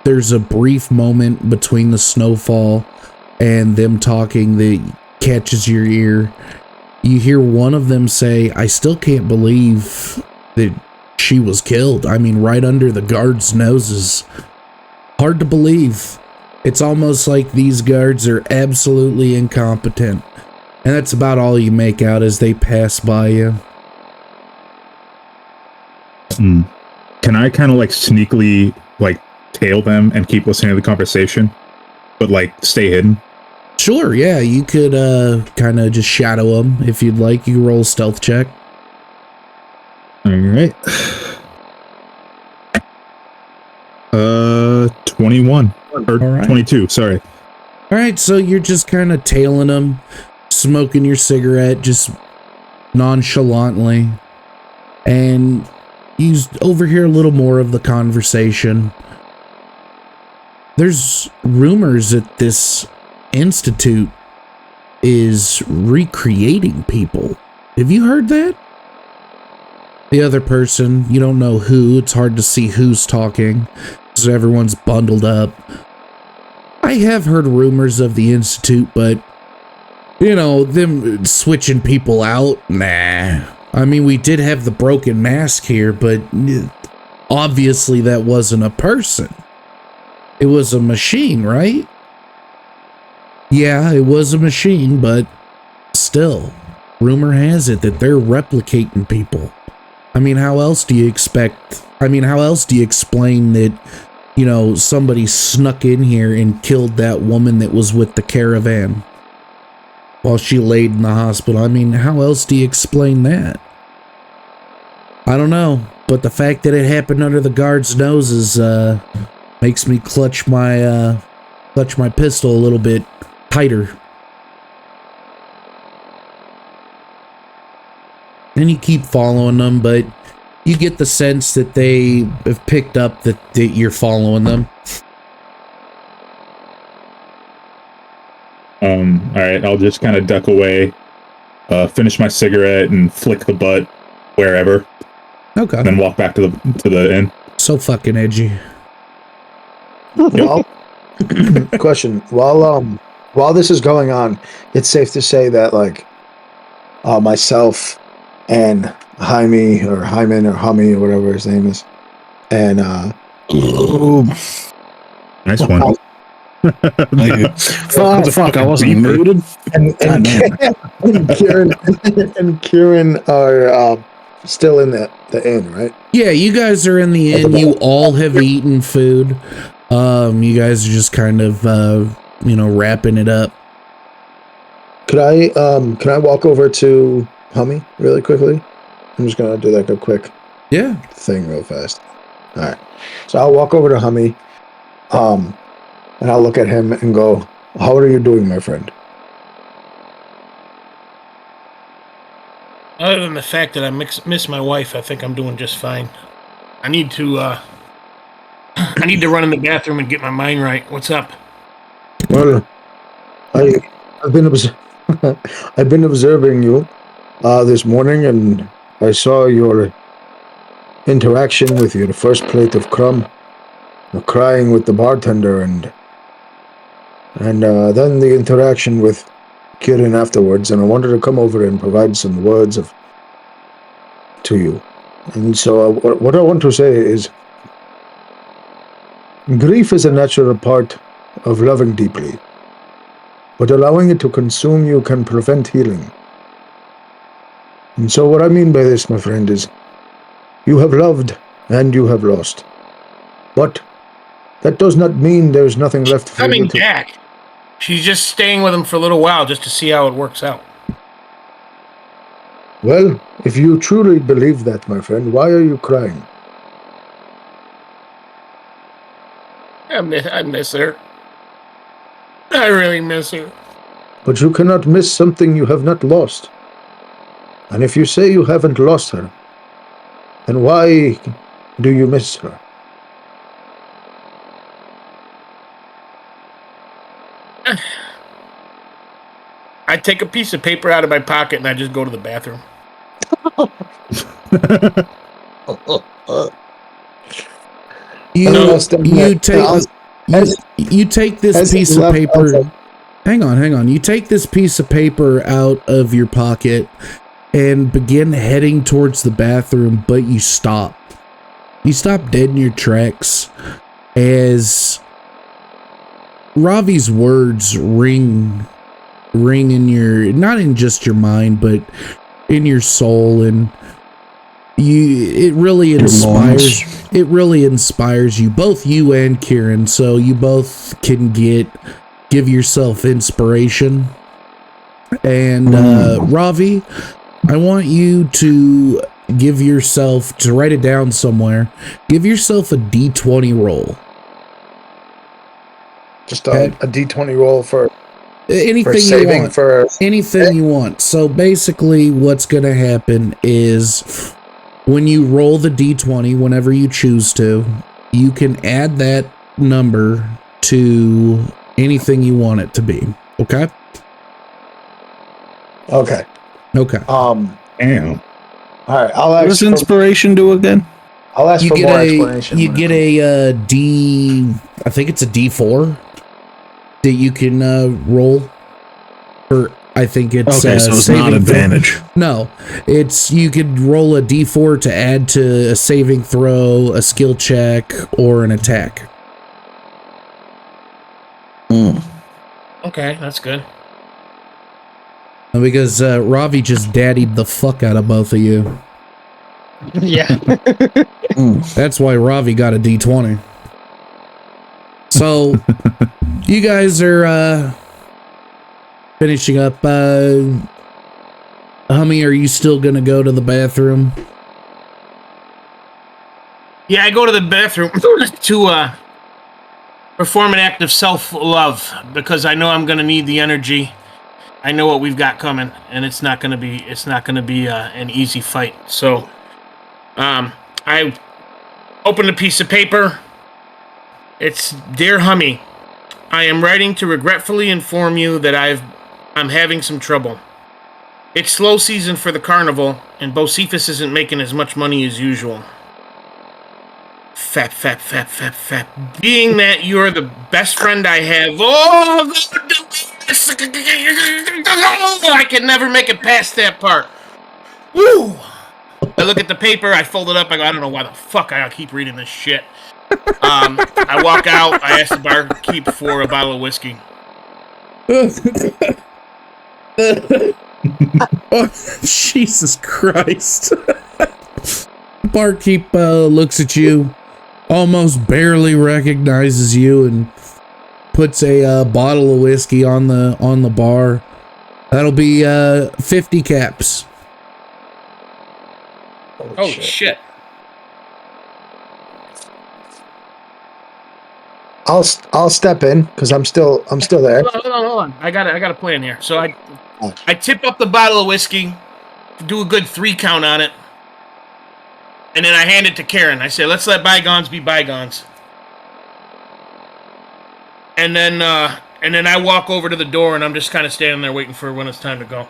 there's a brief moment between the snowfall and them talking that catches your ear. You hear one of them say, "I still can't believe that she was killed. I mean, right under the guards' noses. Hard to believe. It's almost like these guards are absolutely incompetent." And that's about all you make out as they pass by you. Can I kind of like sneakily like tail them and keep listening to the conversation, but like stay hidden? Sure, yeah, you could kind of just shadow them if you'd like. You roll a stealth check. All right. 21 or right. 22. Sorry. All right, so you're just kind of tailing them, smoking your cigarette just nonchalantly, and you overhear a little more of the conversation. There's rumors that this institute is recreating people. Have you heard that? The other person, you don't know who. It's hard to see who's talking because everyone's bundled up. I have heard rumors of the institute, but them switching people out, nah. I mean, we did have the broken mask here, but obviously that wasn't a person. It was a machine, right? Yeah, it was a machine, but still, rumor has it that they're replicating people. I mean, how else do you explain that, somebody snuck in here and killed that woman that was with the caravan while she laid in the hospital? I mean, how else do you explain that? I don't know, but the fact that it happened under the guards' noses makes me clutch my pistol a little bit tighter. And you keep following them, but you get the sense that they have picked up that you're following them. All right, I'll just kind of duck away, finish my cigarette, and flick the butt wherever. Okay. And then walk back to the inn. So fucking edgy. Well, question: while this is going on, it's safe to say that myself and Jaime or Hyman or Hummy or whatever his name is, and nice one. Fuck! I wasn't muted. And Kieran are still in the inn, right? Yeah, you guys are in the inn. You all have eaten food. You guys are just kind of wrapping it up. can I walk over to Hummy really quickly? I'm just gonna do like a quick thing real fast. All right. So I'll walk over to Hummy, and I'll look at him and go, "How are you doing, my friend?" Other than the fact that I miss my wife, I think I'm doing just fine. I need to run in the bathroom and get my mind right. What's up? Well, I've been I've been observing you this morning, and I saw your interaction with your first plate of crumb, crying with the bartender, and then the interaction with Kieran afterwards. And I wanted to come over and provide some words to you. And so, what I want to say is, grief is a natural part of loving deeply. But allowing it to consume you can prevent healing. And so what I mean by this, my friend, is you have loved and you have lost. But that does not mean there's nothing left for you Coming to... back. She's just staying with him for a little while just to see how it works out. Well, if you truly believe that, my friend, why are you crying? I miss her. I really miss her. But you cannot miss something you have not lost. And if you say you haven't lost her, then why do you miss her? I take a piece of paper out of my pocket and I just go to the bathroom. You take this piece of paper. Hang on. You take this piece of paper out of your pocket and begin heading towards the bathroom, but you stop. You stop dead in your tracks as Ravi's words ring in your, not in just your mind, but in your soul, and it really inspires you, both you and Kieran, so you both can give yourself inspiration. And Ravi, I want you to write it down somewhere. Give yourself a D20 roll. Just a D20 roll for anything you want. So basically what's going to happen is when you roll the D20, whenever you choose to, you can add that number to anything you want it to be. Okay? Okay. Damn. All right, I'll ask. What does inspiration do again? I'll ask for more explanation. You get a D, I think it's a D4 that you can roll. Or I think it's okay, so it's not advantage. No, you could roll a D4 to add to a saving throw, a skill check, or an attack. Okay, that's good. Because Ravi just daddied the fuck out of both of you. Yeah. That's why Ravi got a D20. So, you guys are finishing up. Hummy, are you still going to go to the bathroom? Yeah, I go to the bathroom to perform an act of self-love because I know I'm going to need the energy. I know what we've got coming, and it's not going to be an easy fight. So, I open a piece of paper. It's Dear Hummy, I am writing to regretfully inform you that I'm having some trouble. It's slow season for the carnival, and Bocephus isn't making as much money as usual. Fap. Being that you're the best friend I have, I can never make it past that part. Woo! I look at the paper, I fold it up, I go, I don't know why the fuck I keep reading this shit. I walk out, I ask the barkeep for a bottle of whiskey. Oh, Jesus Christ. Barkeep looks at you, almost barely recognizes you, and puts a bottle of whiskey on the bar. That'll be 50 caps. Oh shit. I'll step in because I'm still there. Hold on. I got a plan here. So I tip up the bottle of whiskey, do a good 3 count on it, and then I hand it to Karen. I say, "Let's let bygones be bygones." And then I walk over to the door, and I'm just kind of standing there waiting for when it's time to go.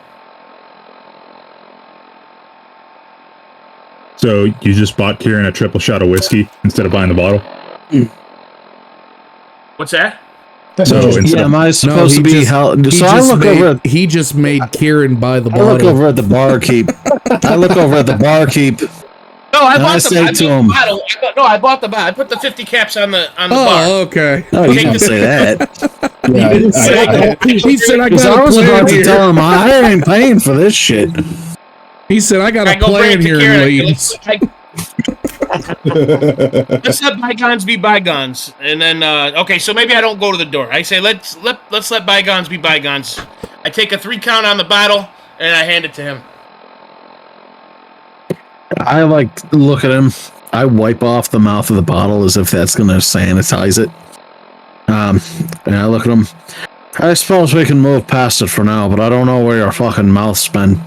So you just bought Kieran a triple shot of whiskey instead of buying the bottle? What's that? So instead Yeah, of, am I supposed to be held? So I look over. He just made Kieran buy the I look bottle. over at the barkeep. I look over at the barkeep. No, I And I bought the say to him- bottle. I bought the bottle. I put the 50 caps on the bar. Oh, okay. No, you Take didn't the- say that. He didn't say that. He said, I Because got I a was plan about to here. tell him I ain't paying for this shit. He said, I got I a go bring plan it to here, Karen. ladies. Let's let bygones be bygones. And then, okay, so maybe I don't go to the door. I say, let's let bygones be bygones. I take a 3 count on the bottle, and I hand it to him. I like look at him. I wipe off the mouth of the bottle as if that's going to sanitize it. And I look at him. I suppose we can move past it for now, but I don't know where your fucking mouth's been.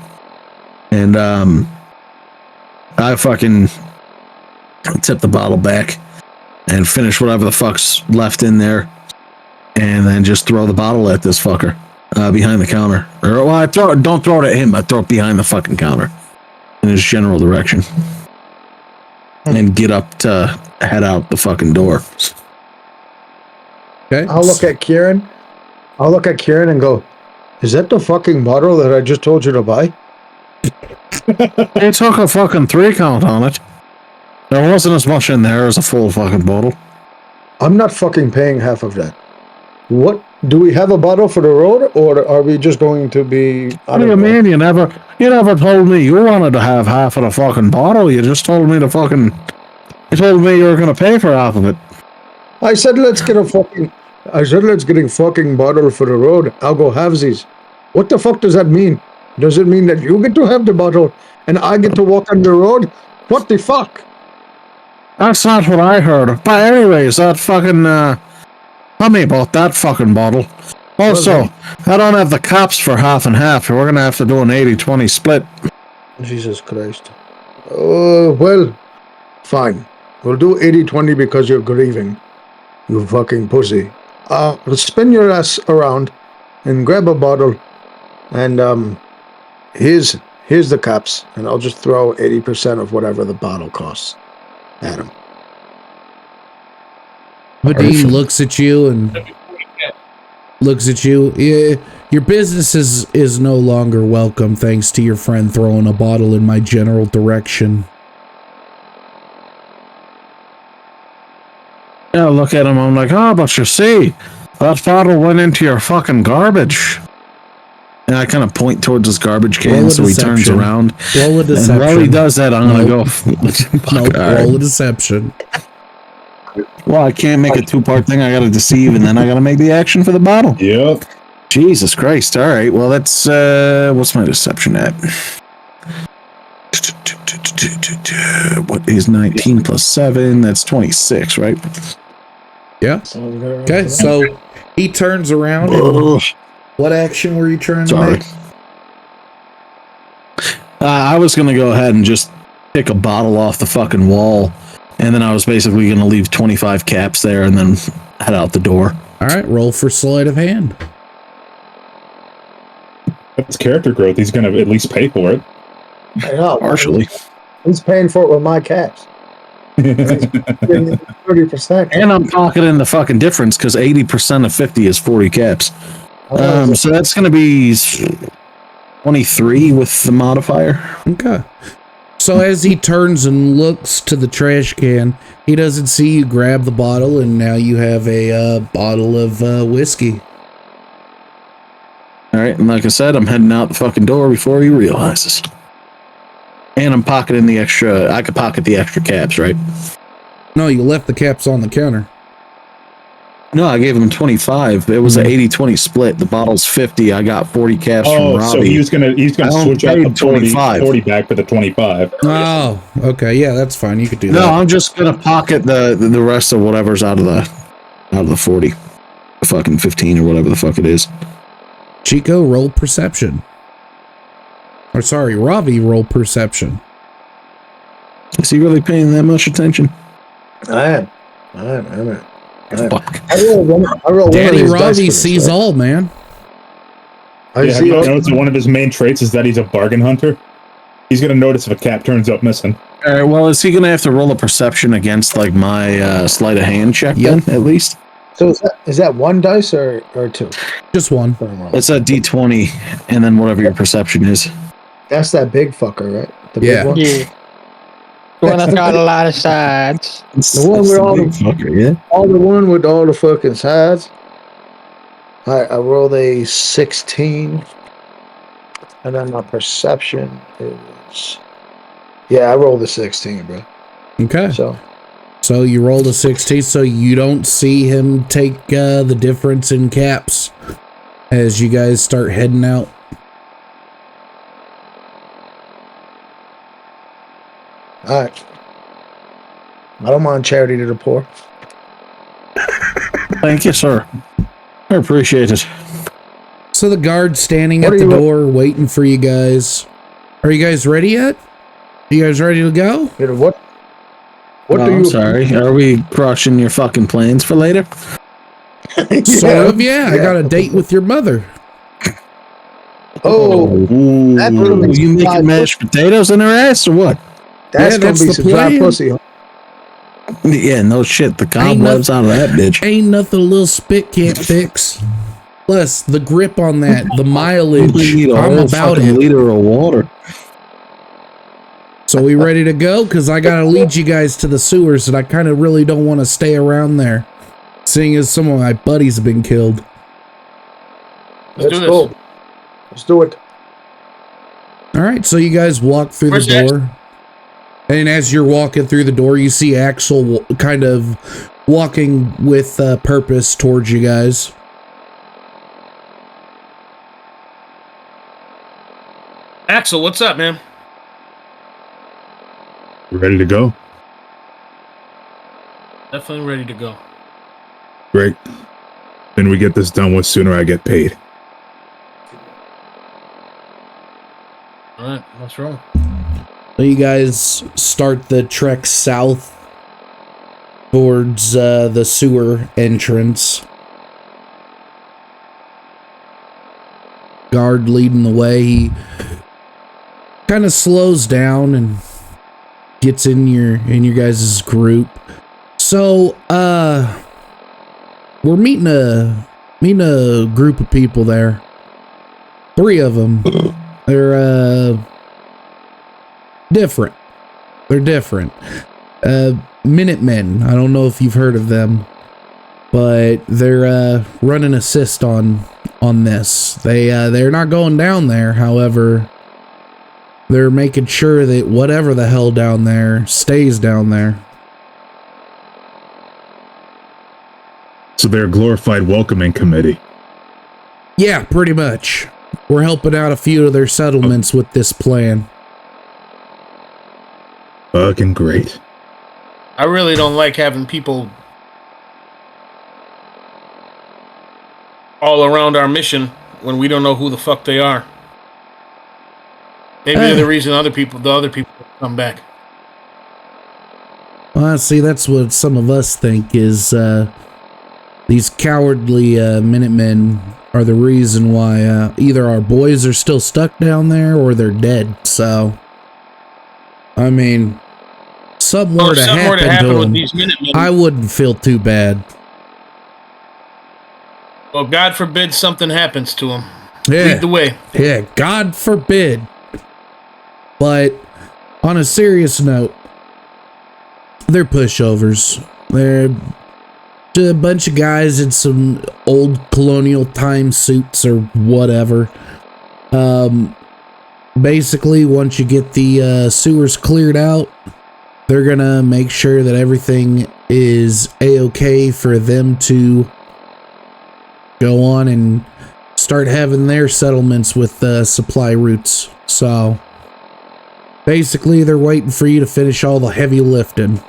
And I fucking tip the bottle back and finish whatever the fuck's left in there, and then just throw the bottle at this fucker behind the counter. Or well, don't throw it at him. I throw it behind the fucking counter in his general direction, and get up to head out the fucking door. Okay. I'll look at Kieran and go, "Is that the fucking bottle that I just told you to buy?" They took a fucking 3 count on it. There wasn't as much in there as a full fucking bottle. I'm not fucking paying half of that. What? Do we have a bottle for the road, or are we just going to be... What do you mean? You never told me you wanted to have half of the fucking bottle. You just told me you told me you were going to pay for half of it. I said let's get a fucking bottle for the road. I'll go halvesies. What the fuck does that mean? Does it mean that you get to have the bottle and I get to walk on the road? What the fuck? That's not what I heard. But anyways, that fucking Hummy bought that fucking bottle. Also, I don't have the caps for half and half. We're gonna have to do an 80-20 split. Jesus Christ. Well, fine. We'll do 80-20 because you're grieving. You fucking pussy. Spin your ass around and grab a bottle and here's the caps, and I'll just throw 80% of whatever the bottle costs at him. Vadim looks at you and looks at you. Yeah, your business is no longer welcome thanks to your friend throwing a bottle in my general direction. Yeah, look at him. I'm like, but you see, that bottle went into your fucking garbage. And I kind of point towards his garbage can, so he turns around. Roll a deception. And while he does that, I'm gonna go. Roll a deception. Well, I can't make a 2-part thing. I gotta deceive, and then I gotta make the action for the bottle. Yep. Jesus Christ! All right. Well, that's what's my deception at? What is 19 plus 7? That's 26, right? Yeah. Okay, so he turns around. And what action were you trying to make? I was going to go ahead and just pick a bottle off the fucking wall, and then I was basically going to leave 25 caps there and then head out the door. All right, roll for sleight of hand. That's character growth. He's going to at least pay for it. I know. Partially. He's paying for it with my caps. 30%. And I'm pocketing the fucking difference because 80% of 50 is 40 caps. So that's going to be 23 with the modifier. Okay. So as he turns and looks to the trash can, he doesn't see you grab the bottle, and now you have a bottle of whiskey. All right, and like I said, I'm heading out the fucking door before he realizes. And I'm pocketing the extra. I could pocket the extra caps, right? No, you left the caps on the counter. No, I gave him 25. It was an 80-20 split. The bottle's 50. I got 40 cash from Oh, Robbie. so he's gonna switch out the 40 back for the 25. Oh, okay. Yeah, that's fine. You could do No, that. I'm just gonna pocket the rest of whatever's out of the 40. Fucking 15 or whatever the fuck it is. Chico, roll perception. Or sorry, Ravi, roll perception. Is he really paying that much attention? I am. Fuck. I roll one of Daddy these dice Ravi for this, sees right? all, man. I Have see you all- noticed that one of his main traits is that he's a bargain hunter? He's gonna notice if a cap turns up missing. All right, well, is he gonna have to roll a perception against like my sleight of hand check Yep. then, at least? So is that one dice or two? Just one. It's a D20, and then whatever your perception is. That's that big fucker, right? The Yeah. big one? Yeah. The one that's got a lot of sides. The one with all big the- fucker, yeah. All the one with all the fucking sides. I rolled a 16. And then my perception is... Yeah, I rolled a 16, bro. Okay. So, You rolled a 16, so you don't see him take the difference in caps as you guys start heading out. alright. I don't mind charity to the poor. Thank you, sir. I appreciate it. So the guard's standing What at are the you- door waiting for you guys. Are you guys ready yet? You guys ready to go? You know, what Oh, do I'm you... sorry. Are we crushing your fucking plans for later? Sort of, yeah. I got a date with your mother. Oh, Ooh, That really you making fried mashed potatoes in her ass or what? that's Yeah, gonna that's be the some dry plan. pussy. Huh? Yeah, no shit. The cobwebs out of that bitch. Ain't nothing a little spit can't fix. Plus, the grip on that, the We mileage, need a I'm whole about fucking it. liter of water. So we ready to go? Because I got to lead you guys to the sewers, and I kind of really don't want to stay around there, seeing as some of my buddies have been killed. Let's do this. go. Let's do it. All right, so you guys walk through Where's the door. And as you're walking through the door, you see Axel kind of walking with purpose towards you guys. Axel, what's up, man? We're ready to go. Definitely ready to go. Great. Then we get this done with, sooner I get paid. All right, what's wrong? So you guys start the trek south towards the sewer entrance. Guard leading the way. He kind of slows down and gets in your guys' group. So we're meeting a group of people there. 3 of them. They're different. They're different. Minutemen. I don't know if you've heard of them, but they're running assist on this. They're not going down there. However, they're making sure that whatever the hell down there stays down there. So they're a glorified welcoming committee. Yeah, pretty much. We're helping out a few of their settlements with this plan. Fucking great. I really don't like having people all around our mission when we don't know who the fuck they are. Maybe they're the reason the other people come back. Well, see, that's what some of us think is these cowardly Minutemen are the reason why either our boys are still stuck down there or they're dead. So, I mean, something were to happen to with them, these Minutemen. I wouldn't feel too bad. Well, God forbid something happens to them. Yeah. Lead the way. Yeah, God forbid. But on a serious note, they're pushovers. They're a bunch of guys in some old colonial time suits or whatever. Basically, once you get the sewers cleared out, they're gonna make sure that everything is a-okay for them to go on and start having their settlements with supply routes. So basically, they're waiting for you to finish all the heavy lifting.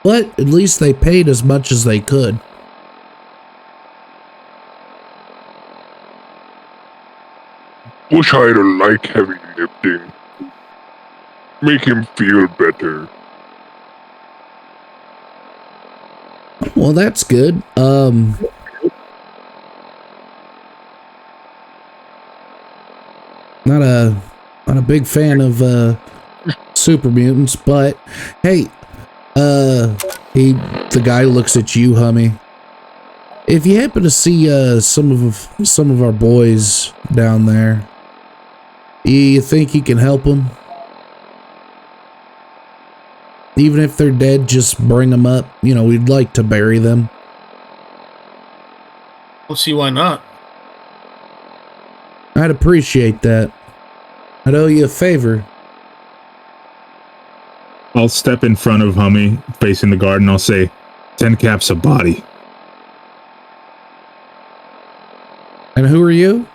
But at least they paid as much as they could. Wish I don't like heavy lifting. Make him feel better. Well, that's good. Not a big fan of super mutants, but hey, the guy looks at you, Hummy. If you happen to see some of our boys down there, you think you can help them? Even if they're dead, just bring them up. You know, we'd like to bury them. We'll see why not. I'd appreciate that. I'd owe you a favor. I'll step in front of Hummy, facing the guard, and I'll say, 10 caps a body. And who are you?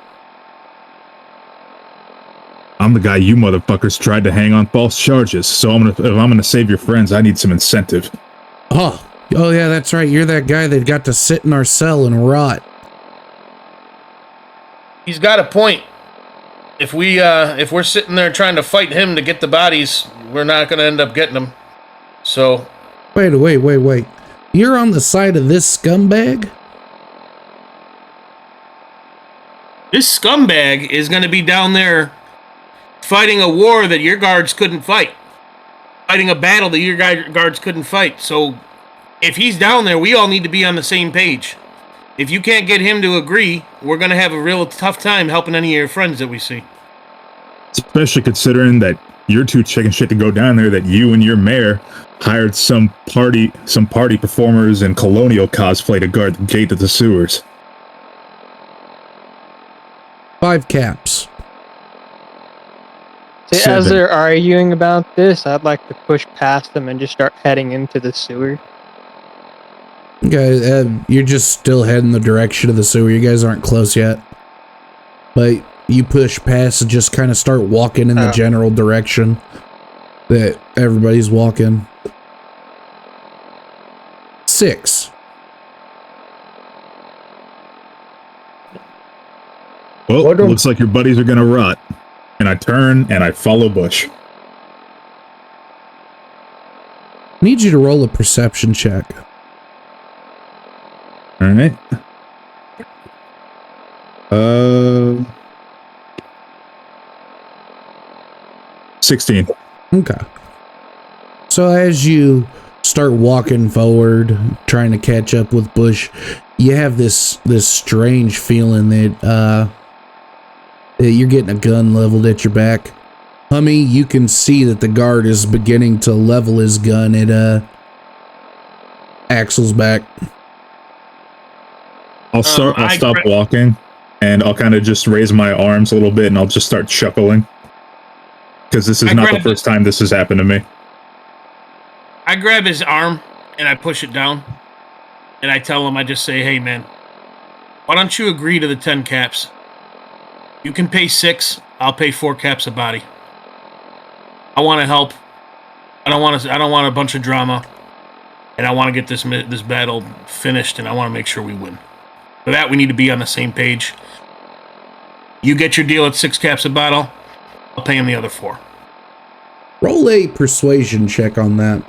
I'm the guy you motherfuckers tried to hang on false charges, so if I'm gonna save your friends, I need some incentive. Oh yeah, that's right. You're that guy that got to sit in our cell and rot. He's got a point. If we're sitting there trying to fight him to get the bodies, we're not going to end up getting them. So, wait. You're on the side of this scumbag? this scumbag is going to be down there fighting a war that your guards couldn't fight. Fighting a battle that your guards couldn't fight. So, if he's down there, we all need to be on the same page. If you can't get him to agree, we're going to have a real tough time helping any of your friends that we see. Especially considering that you're too chicken shit to go down there, that you and your mayor hired some party performers in colonial cosplay to guard the gate to the sewers. 5 caps. See, 7. as they're arguing about this, I'd like to push past them and just start heading into the sewer. Okay, you're just still heading the direction of the sewer. You guys aren't close yet. But you push past and just kind of start walking in the general direction that everybody's walking. 6. Well, looks like your buddies are gonna rot. And I turn and I follow Bush. Need you to roll a perception check. All right. 16. Okay. So as you start walking forward, trying to catch up with Bush, you have this strange feeling that you're getting a gun leveled at your back. Hummy, you can see that the guard is beginning to level his gun at Axel's back. I'll stop walking, and I'll kind of just raise my arms a little bit, and I'll just start chuckling. Because this is not the first time this has happened to me. I grab his arm, and I push it down. And I tell him, I just say, hey, man, why don't you agree to the 10 caps? You can pay 6, I'll pay 4 caps a body. I want to help. I don't want a bunch of drama. And I want to get this battle finished, and I want to make sure we win. For that, we need to be on the same page. You get your deal at 6 caps a bottle, I'll pay him the other 4. Roll a persuasion check on that.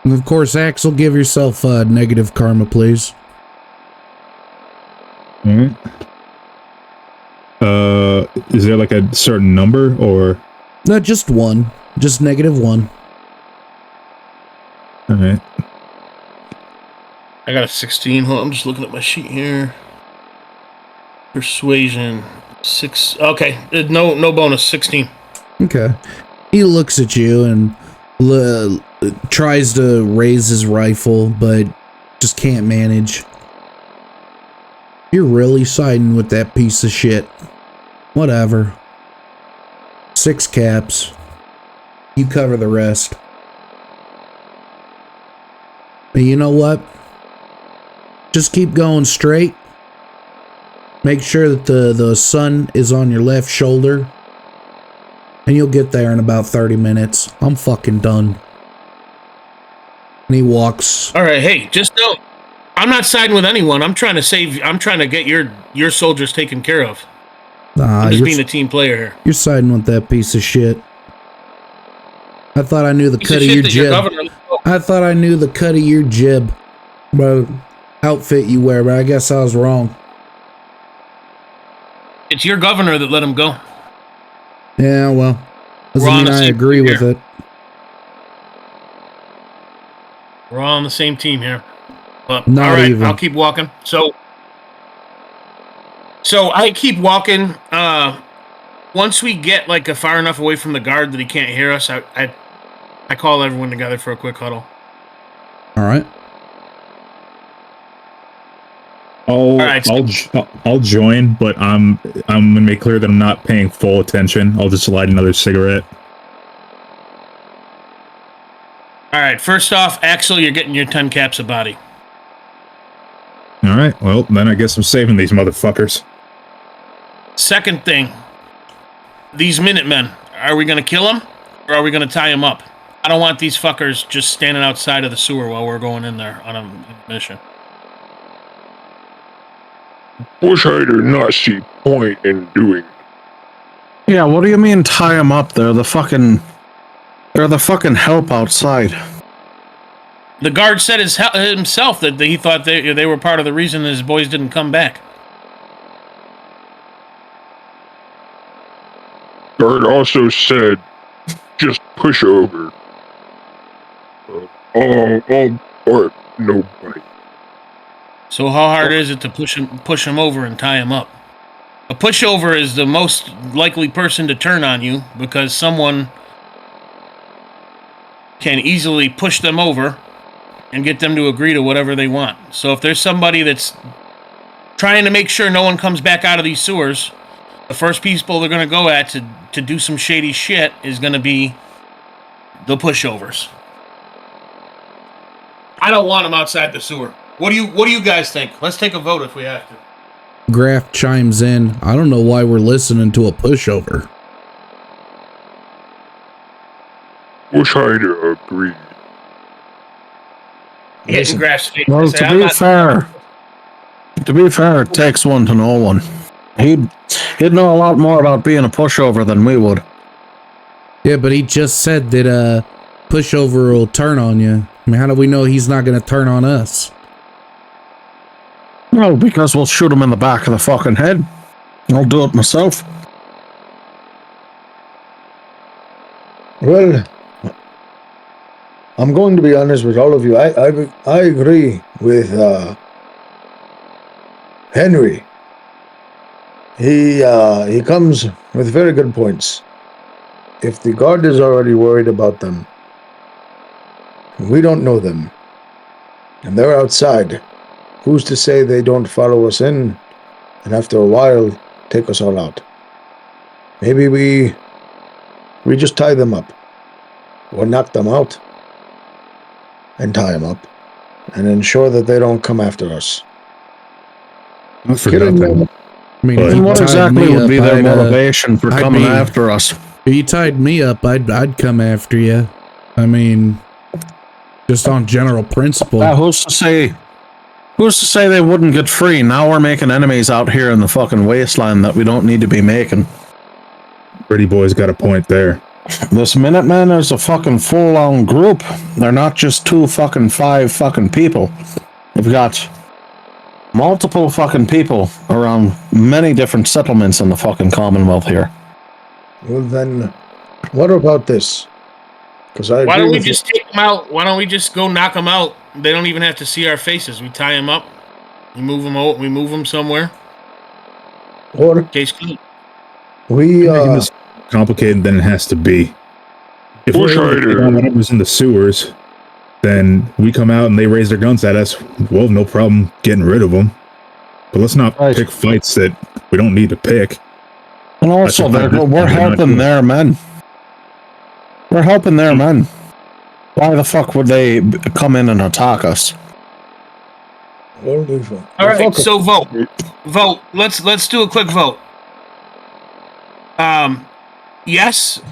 And of course, Axel, give yourself negative karma, please. Alright. Is there like a certain number, or? No, just 1. Just -1. Alright. I got a 16. Hold on, I'm just looking at my sheet here. Persuasion 6. Okay, no bonus. 16. Okay. He looks at you and tries to raise his rifle, but just can't manage. You're really siding with that piece of shit. Whatever. 6 caps. You cover the rest. And you know what? Just keep going straight. Make sure that the sun is on your left shoulder. And you'll get there in about 30 minutes. I'm fucking done. And he walks. All right, hey, just know, I'm not siding with anyone. I'm trying to get your soldiers taken care of. I'm just being a team player here. You're siding with that piece of shit. I thought I knew the cut of your jib. I thought I knew the cut of your jib. But outfit you wear, but I guess I was wrong. It's your governor that let him go. Yeah, well, doesn't mean I agree with it. We're all on the same team here. But, Not all right, even. I'll keep walking. So I keep walking. Once we get like far enough away from the guard that he can't hear us, I call everyone together for a quick huddle. All right. I'll join, but I'm gonna make clear that I'm not paying full attention. I'll just light another cigarette. All right. First off, Axel, you're getting your 10 caps a body. All right. Well, then I guess I'm saving these motherfuckers. Second thing, these Minutemen, are we gonna kill them or are we gonna tie them up? I don't want these fuckers just standing outside of the sewer while we're going in there on a mission. Wish I did not see point in doing. Yeah, what do you mean tie them up? They're the fucking help outside. The guard said himself that he thought they were part of the reason his boys didn't come back. Guard also said, just push over. All or nobody. So how hard is it to push him over and tie him up? A pushover is the most likely person to turn on you because someone can easily push them over and get them to agree to whatever they want. So if there's somebody that's trying to make sure no one comes back out of these sewers, the first people they're going to go at to do some shady shit is going to be the pushovers. I don't want them outside the sewer. What do you guys think? Let's take a vote if we have to. Graf chimes in. I don't know why we're listening to a pushover. Wish I'd agreed. Getting Graf's face. Well, to be fair, it takes one to know one. He'd know a lot more about being a pushover than we would. Yeah, but he just said that pushover will turn on you. I mean, how do we know he's not going to turn on us? Well, because we'll shoot him in the back of the fucking head. I'll do it myself. Well, I'm going to be honest with all of you. I agree with Henry. He comes with very good points. If the guard is already worried about them, we don't know them, and they're outside. Who's to say they don't follow us in, and after a while, take us all out? Maybe we just tie them up, or knock them out, and tie them up, and ensure that they don't come after us. Not for Killing nothing. them. I mean, And if what you tied exactly me would up, be their I'd, motivation for I'd coming be- after us? If you tied me up, I'd come after you. I mean, just on general principle. Who's to say they wouldn't get free? Now we're making enemies out here in the fucking wasteland that we don't need to be making. Pretty boy's got a point there. This Minutemen is a fucking full-on group. They're not just 5 fucking people. They've got multiple fucking people around many different settlements in the fucking Commonwealth here. Well then, what about this? Because I Why agree don't we with just take them out? Why don't we just go knock them out? They don't even have to see our faces. We tie them up. We move them out. We move them somewhere. Or Case closed. we Making this complicated than it has to be. If Wish we're I did. whatever's in the sewers, then we come out and they raise their guns at us. We'll have no problem getting rid of them. But let's not Right. pick fights that we don't need to pick. And also, That's what we're they're not helping doing. their men. We're helping their men. Why the fuck would they come in and attack us? All right, so vote. Let's do a quick vote. Yes,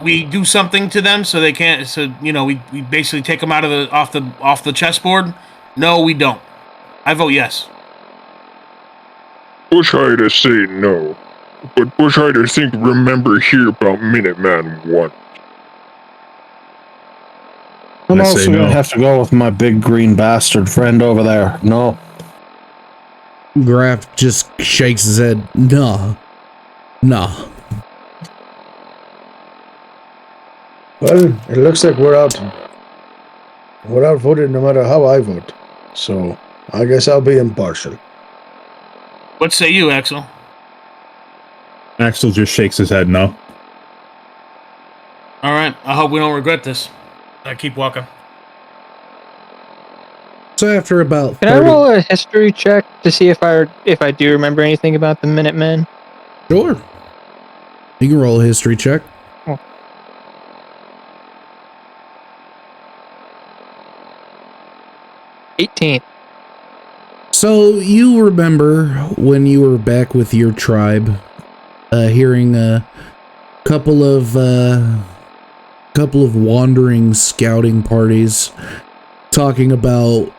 we do something to them so they can't. So we basically take them out of off the chessboard. No, we don't. I vote yes. Bushhider say no, but Bushhider think remember hear about Minuteman 1. I'm I also say gonna no. have to go with my big green bastard friend over there. No. Graf just shakes his head. Nah. Well, it looks like we're out voted no matter how I vote. So I guess I'll be impartial. What say you, Axel? Axel just shakes his head no. All right. I hope we don't regret this. I keep walking. So after about Can I roll a history check to see if I do remember anything about the Minutemen? Sure. You can roll a history check. Oh. 18. So you remember when you were back with your tribe, hearing a couple of wandering scouting parties talking about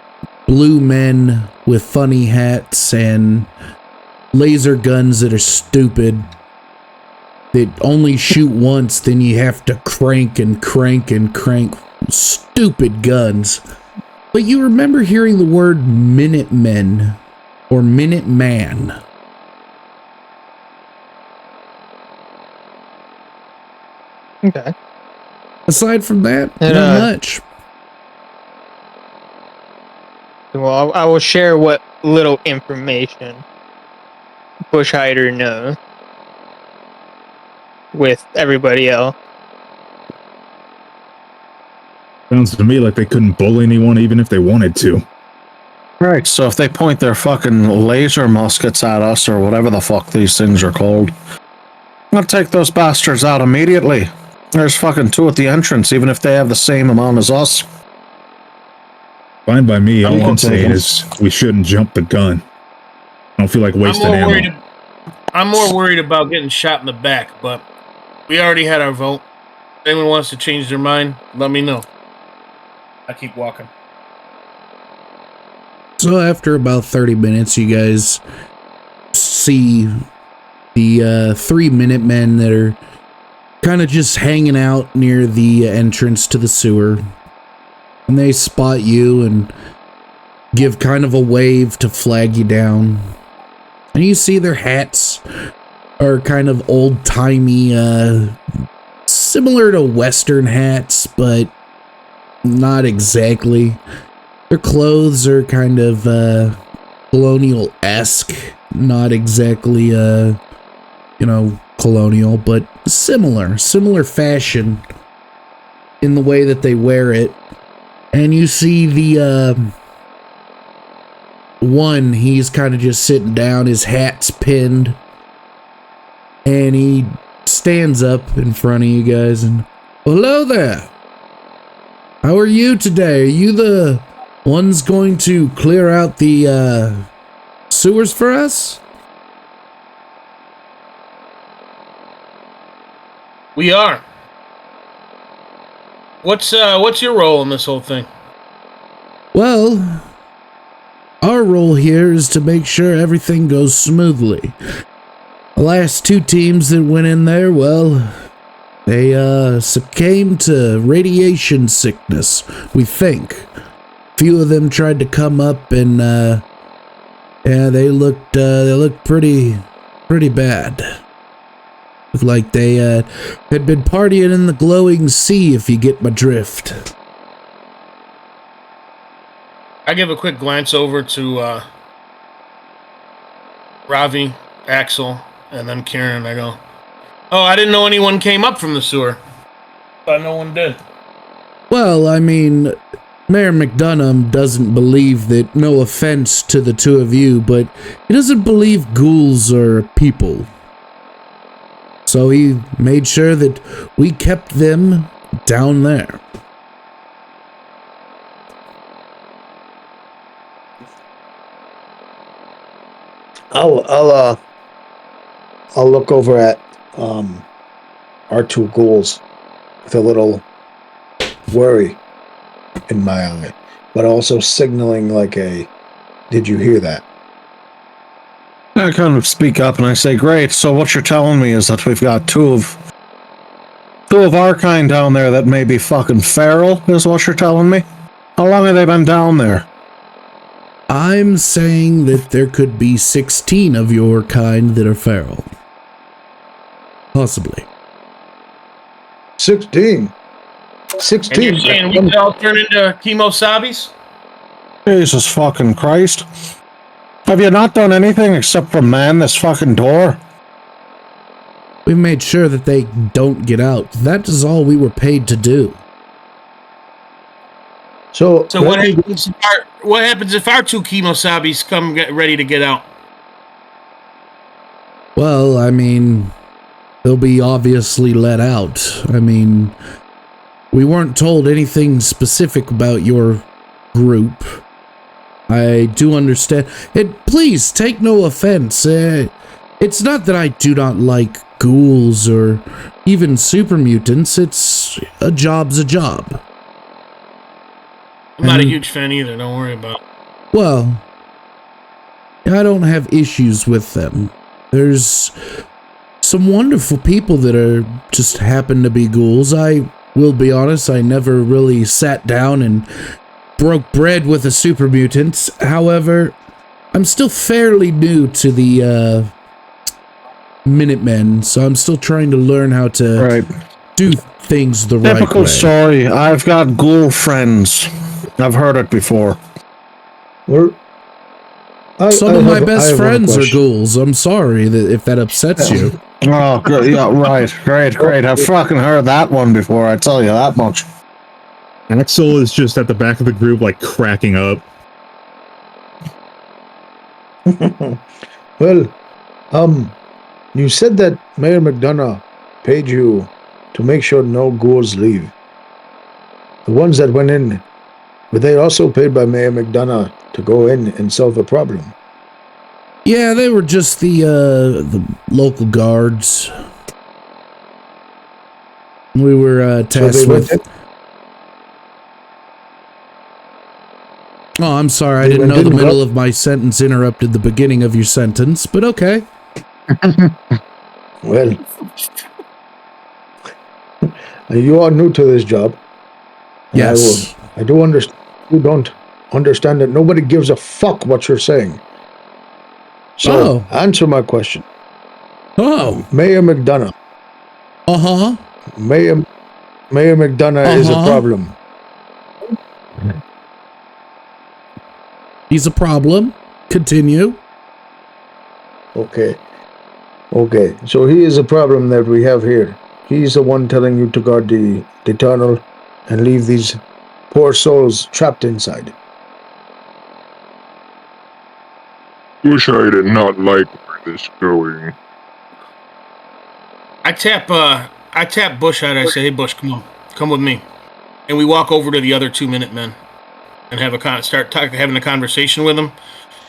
blue men with funny hats and laser guns that are stupid, that only shoot once, then you have to crank and crank and crank. Stupid guns. But you remember hearing the word Minutemen or Minuteman. Okay. Aside from that, And, not much. Well, I will share what little information Bushhider knows with everybody else. Sounds to me like they couldn't bully anyone even if they wanted to. Right, so if they point their fucking laser muskets at us or whatever the fuck these things are called, I'll take those bastards out immediately. There's fucking 2 at the entrance, even if they have the same amount as us. Fine by me. All I'm Okay. saying is we shouldn't jump the gun. I don't feel like wasting ammo. I'm more worried about getting shot in the back, but we already had our vote. If anyone wants to change their mind, let me know. I keep walking. So after about 30 minutes, you guys see the 3 Minutemen that are kind of just hanging out near the entrance to the sewer. And they spot you and give kind of a wave to flag you down. And you see their hats are kind of old-timey, similar to Western hats, but not exactly. Their clothes are kind of colonial-esque, not exactly colonial, but similar fashion in the way that they wear it. And you see the one, he's kind of just sitting down, his hat's pinned, and he stands up in front of you guys and, hello there. How are you today? Are you the ones going to clear out the sewers for us? We are. What's your role in this whole thing? Well, our role here is to make sure everything goes smoothly. The last 2 teams that went in there, well, they succumbed to radiation sickness, we think. Few of them tried to come up and they looked pretty bad. Looked like they had been partying in the glowing sea, if you get my drift. I give a quick glance over to Ravi, Axel, and then Kieran. I go, oh, I didn't know anyone came up from the sewer. Thought no one did. Well, I mean, Mayor McDonough doesn't believe that, no offense to the 2 of you, but he doesn't believe ghouls are people. So he made sure that we kept them down there. I'll look over at our two ghouls with a little worry in my eye, but also signaling like a, did you hear that? I kind of speak up and I say, great, so what you're telling me is that we've got two of our kind down there that may be fucking feral, is what you're telling me? How long have they been down there? I'm saying that there could be 16 of your kind that are feral. Possibly. 16. And 16. you're saying we could all turn into Kimosabis? Jesus fucking Christ. Have you not done anything except for man this fucking door? We made sure that they don't get out. That is all we were paid to do. So what happens if our two Kimosabis come get ready to get out? Well, I mean, they'll be obviously let out. I mean, we weren't told anything specific about your group. I do understand. Please take no offense. It's not that I do not like ghouls or even super mutants. It's a job's a job. I'm not a huge fan either. Don't worry about it. Well, I don't have issues with them. There's some wonderful people that are just happen to be ghouls. I will be honest, I never really sat down and broke bread with a super mutant. However, I'm still fairly new to the Minutemen, so I'm still trying to learn how to do things the right way. Typical story. I've got ghoul friends. I've heard it before. Some of my best friends are ghouls. I'm sorry if that upsets you. Oh, good. Yeah, right. Great. I've fucking heard that one before, I tell you that much. Axel is just at the back of the group, like, cracking up. Well, you said that Mayor McDonough paid you to make sure no ghouls leave. The ones that went in, were they also paid by Mayor McDonough to go in and solve the problem? Yeah, they were just the local guards. We were tasked with... Oh, I'm sorry. I didn't know the middle of my sentence interrupted the beginning of your sentence, but okay. Well, you are new to this job. Yes. I do understand. You don't understand that nobody gives a fuck what you're saying. So, answer my question. Oh. Mayor McDonough. Uh-huh. Mayor McDonough is a problem. He's a problem. Continue. Okay. So he is a problem that we have here. He's the one telling you to guard the tunnel and leave these poor souls trapped inside. Wish I did not like where this is going. I tap Bush out. I say, "Hey, Bush, come with me," and we walk over to the other 2 Minutemen and start having a conversation with them.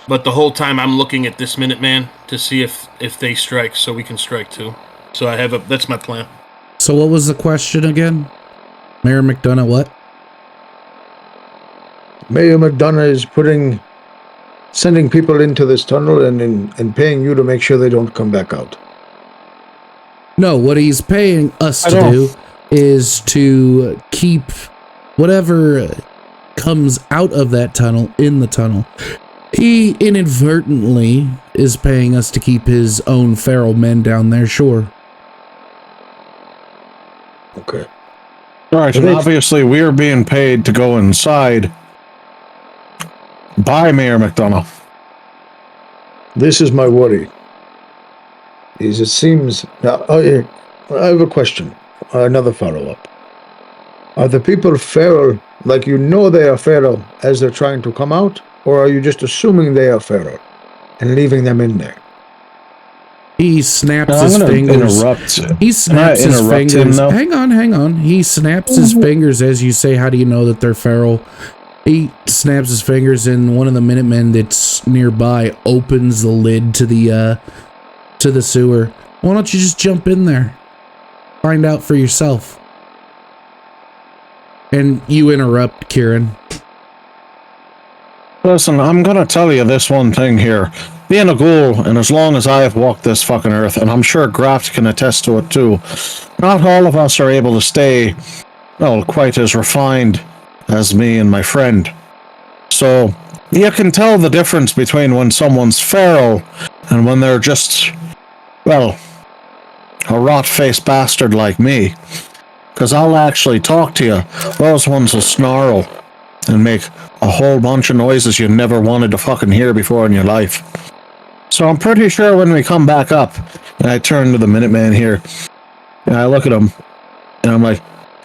But the whole time I'm looking at this Minuteman to see if they strike, so we can strike too. So that's my plan. So what was the question again? Mayor McDonough what? Mayor McDonough is sending people into this tunnel and paying you to make sure they don't come back out. No, what he's paying us to do is to keep whatever comes out of that tunnel in the tunnel. He inadvertently is paying us to keep his own feral men down there, sure. Okay. Right, and obviously we're being paid to go inside by Mayor McDonough. This is my worry. It seems... Now, I have a question. Another follow-up. Are the people feral, like you know they are feral as they're trying to come out? Or are you just assuming they are feral and leaving them in there? He snaps his fingers. He snaps his fingers. Hang on. He snaps his fingers as you say, how do you know that they're feral? He snaps his fingers, and one of the Minutemen that's nearby opens the lid to the sewer. Why don't you just jump in there? Find out for yourself. And you interrupt, Kieran. Listen, I'm gonna tell you this one thing here. Being a ghoul, and as long as I have walked this fucking earth, and I'm sure Graft can attest to it too, not all of us are able to stay, well, quite as refined as me and my friend. So, you can tell the difference between when someone's feral and when they're just, well, a rot-faced bastard like me. Because I'll actually talk to you. Those ones will snarl and make a whole bunch of noises you never wanted to fucking hear before in your life. So I'm pretty sure when we come back up, and I turn to the Minuteman here, and I look at him, and I'm like,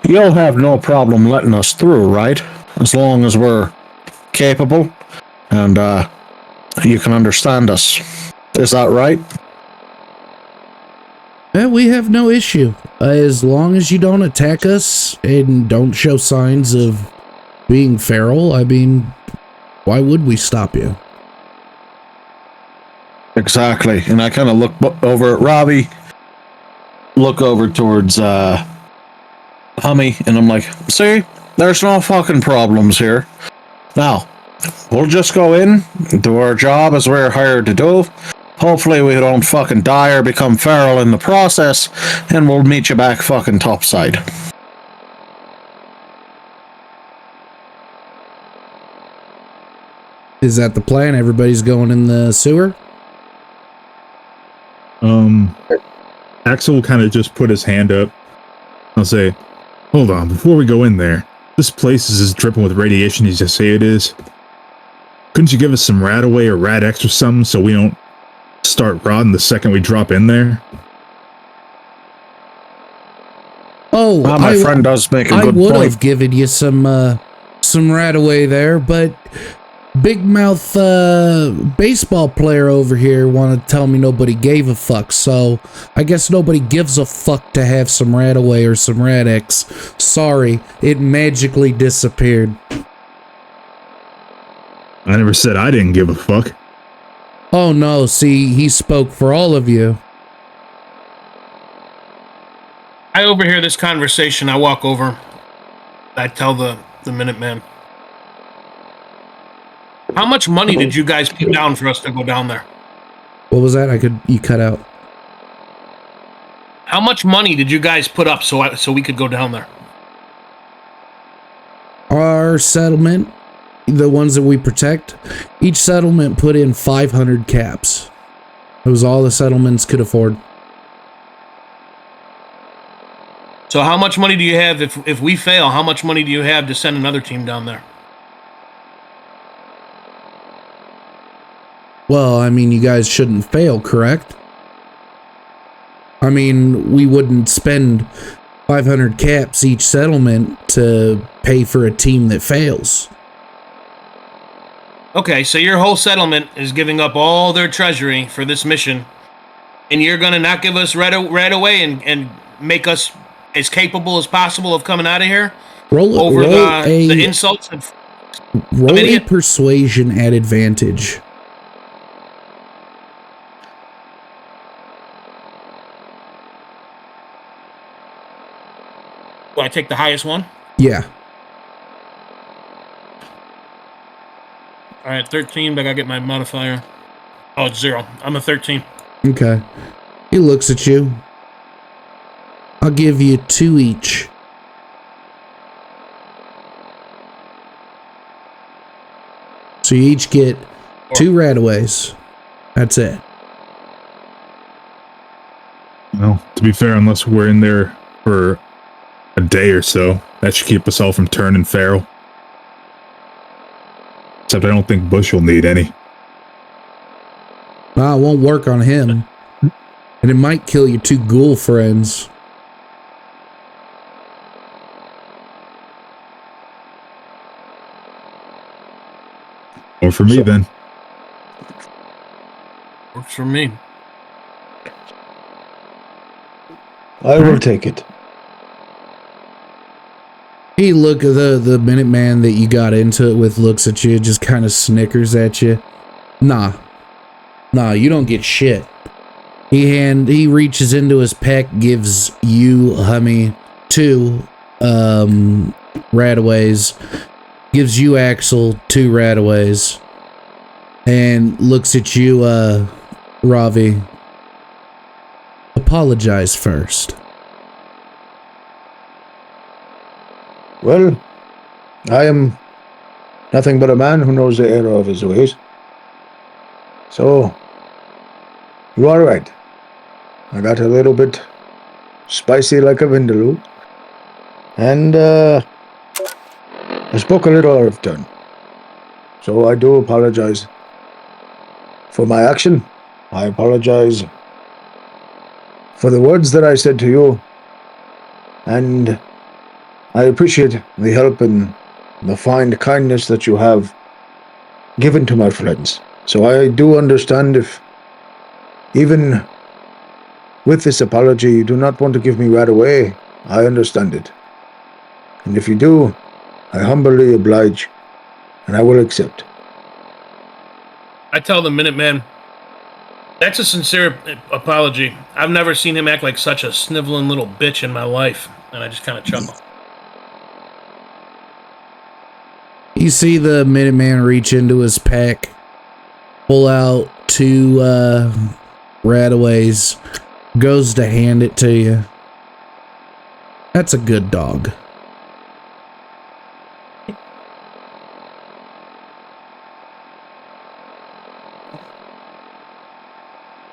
you'll have no problem letting us through, right? As long as we're capable, and you can understand us. Is that right? Yeah, we have no issue. As long as you don't attack us and don't show signs of being feral, I mean, why would we stop you? Exactly. And I kind of look over at Robbie, look over towards Hummy, and I'm like, see, there's no fucking problems here. Now, we'll just go in, do our job as we're hired to do. Hopefully we don't fucking die or become feral in the process, and we'll meet you back fucking topside. Is that the plan? Everybody's going in the sewer? Axel will kind of just put his hand up. I'll say, hold on, before we go in there, this place is as dripping with radiation as you say it is. Couldn't you give us some Radaway or Rad-X or something so we don't start rotting the second we drop in there? Oh, my friend does make a good point. I would have given you some Radaway there, but big mouth baseball player over here want to tell me nobody gave a fuck, so I guess nobody gives a fuck to have some Radaway or some Rad-X. Sorry, it magically disappeared. I never said I didn't give a fuck. Oh no, see, he spoke for all of you. I overhear this conversation. I walk over. I tell the Minuteman, how much money did you guys put down for us to go down there? What was that? You cut out. How much money did you guys put up so we could go down there? Our settlement, the ones that we protect, each settlement put in 500 caps. It was all the settlements could afford. So how much money do you have if we fail? How much money do you have to send another team down there? Well, I mean, you guys shouldn't fail, correct? I mean, we wouldn't spend 500 caps each settlement to pay for a team that fails. Okay, so your whole settlement is giving up all their treasury for this mission, and you're going to not give us right away and make us as capable as possible of coming out of here? Roll the insults of roll a persuasion at advantage. Do I take the highest one? Yeah. All right, 13, but I gotta get my modifier. Oh, it's 0. I'm a 13. Okay. He looks at you. I'll give you 2 each. So you each get 2 Radaways. That's it. Well, to be fair, unless we're in there for a day or so, that should keep us all from turning feral. Except I don't think Bush will need any. Nah, it won't work on him. And it might kill your 2 ghoul friends. Or for me, then. Works for me. I will take it. He look at the Minuteman that you got into it with, looks at you, just kind of snickers at you. Nah, you don't get shit. He reaches into his pack, gives you, Hummy, 2 rataways, gives you, Axel, 2 rataways, and looks at you, Ravi. Apologize first. Well, I am nothing but a man who knows the error of his ways. So, you are right. I got a little bit spicy like a vindaloo. And, I spoke a little out of turn. So I do apologize for my action. I apologize for the words that I said to you. And I appreciate the help and the fine kindness that you have given to my friends. So I do understand if, even with this apology, you do not want to give me right away. I understand it. And if you do, I humbly oblige, and I will accept. I tell the Minuteman, that's a sincere apology. I've never seen him act like such a sniveling little bitch in my life. And I just kind of chuckle. You see the Minuteman reach into his pack, pull out 2 rataways, goes to hand it to you. That's a good dog.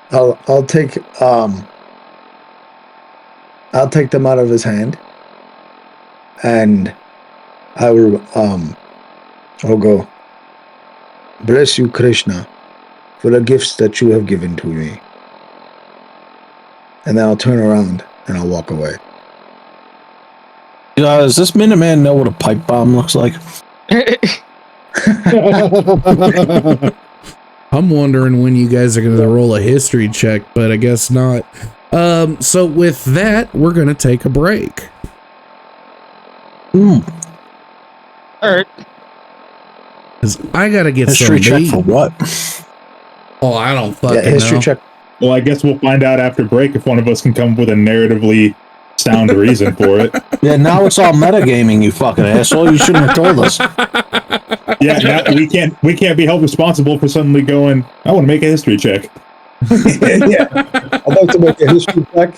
I'll take them out of his hand, and I will I'll go. Bless you, Krishna, for the gifts that you have given to me. And then I'll turn around and I'll walk away. Does this Minuteman know what a pipe bomb looks like? I'm wondering when you guys are going to roll a history check, but I guess not. So with that, we're going to take a break. All right. Because I got to get History some check meat. for what? Oh, I don't fucking history know. check. Well, I guess we'll find out after break if one of us can come up with a narratively sound reason for it. Yeah, now it's all metagaming, you fucking asshole. You shouldn't have told us. Yeah, now we can't be held responsible for suddenly going, I want to make a history check. Yeah. I'd like to make a history check.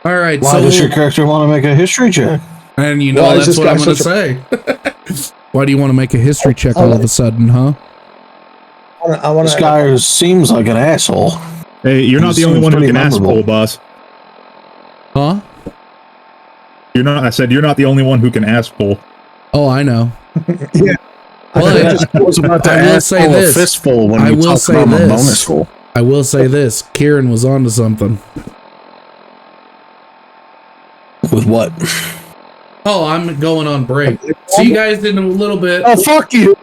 All right. Why so does your character want to make a history check? And you know, Why is that's this what I'm guy going to say. Why do you want to make a history check all of a sudden, huh? I want This guy seems like an asshole. Hey, you're not He the only seems one who pretty can ask memorable. full, boss. Huh? I said you're not the only one who can ask full. Oh, I know. Yeah. But I was about to I will ask say for this. a fistful when I you will talked say about my this. bonus roll. I will say this. Kieran was onto something. With what? Oh, I'm going on break. See you guys in a little bit. Oh, fuck you.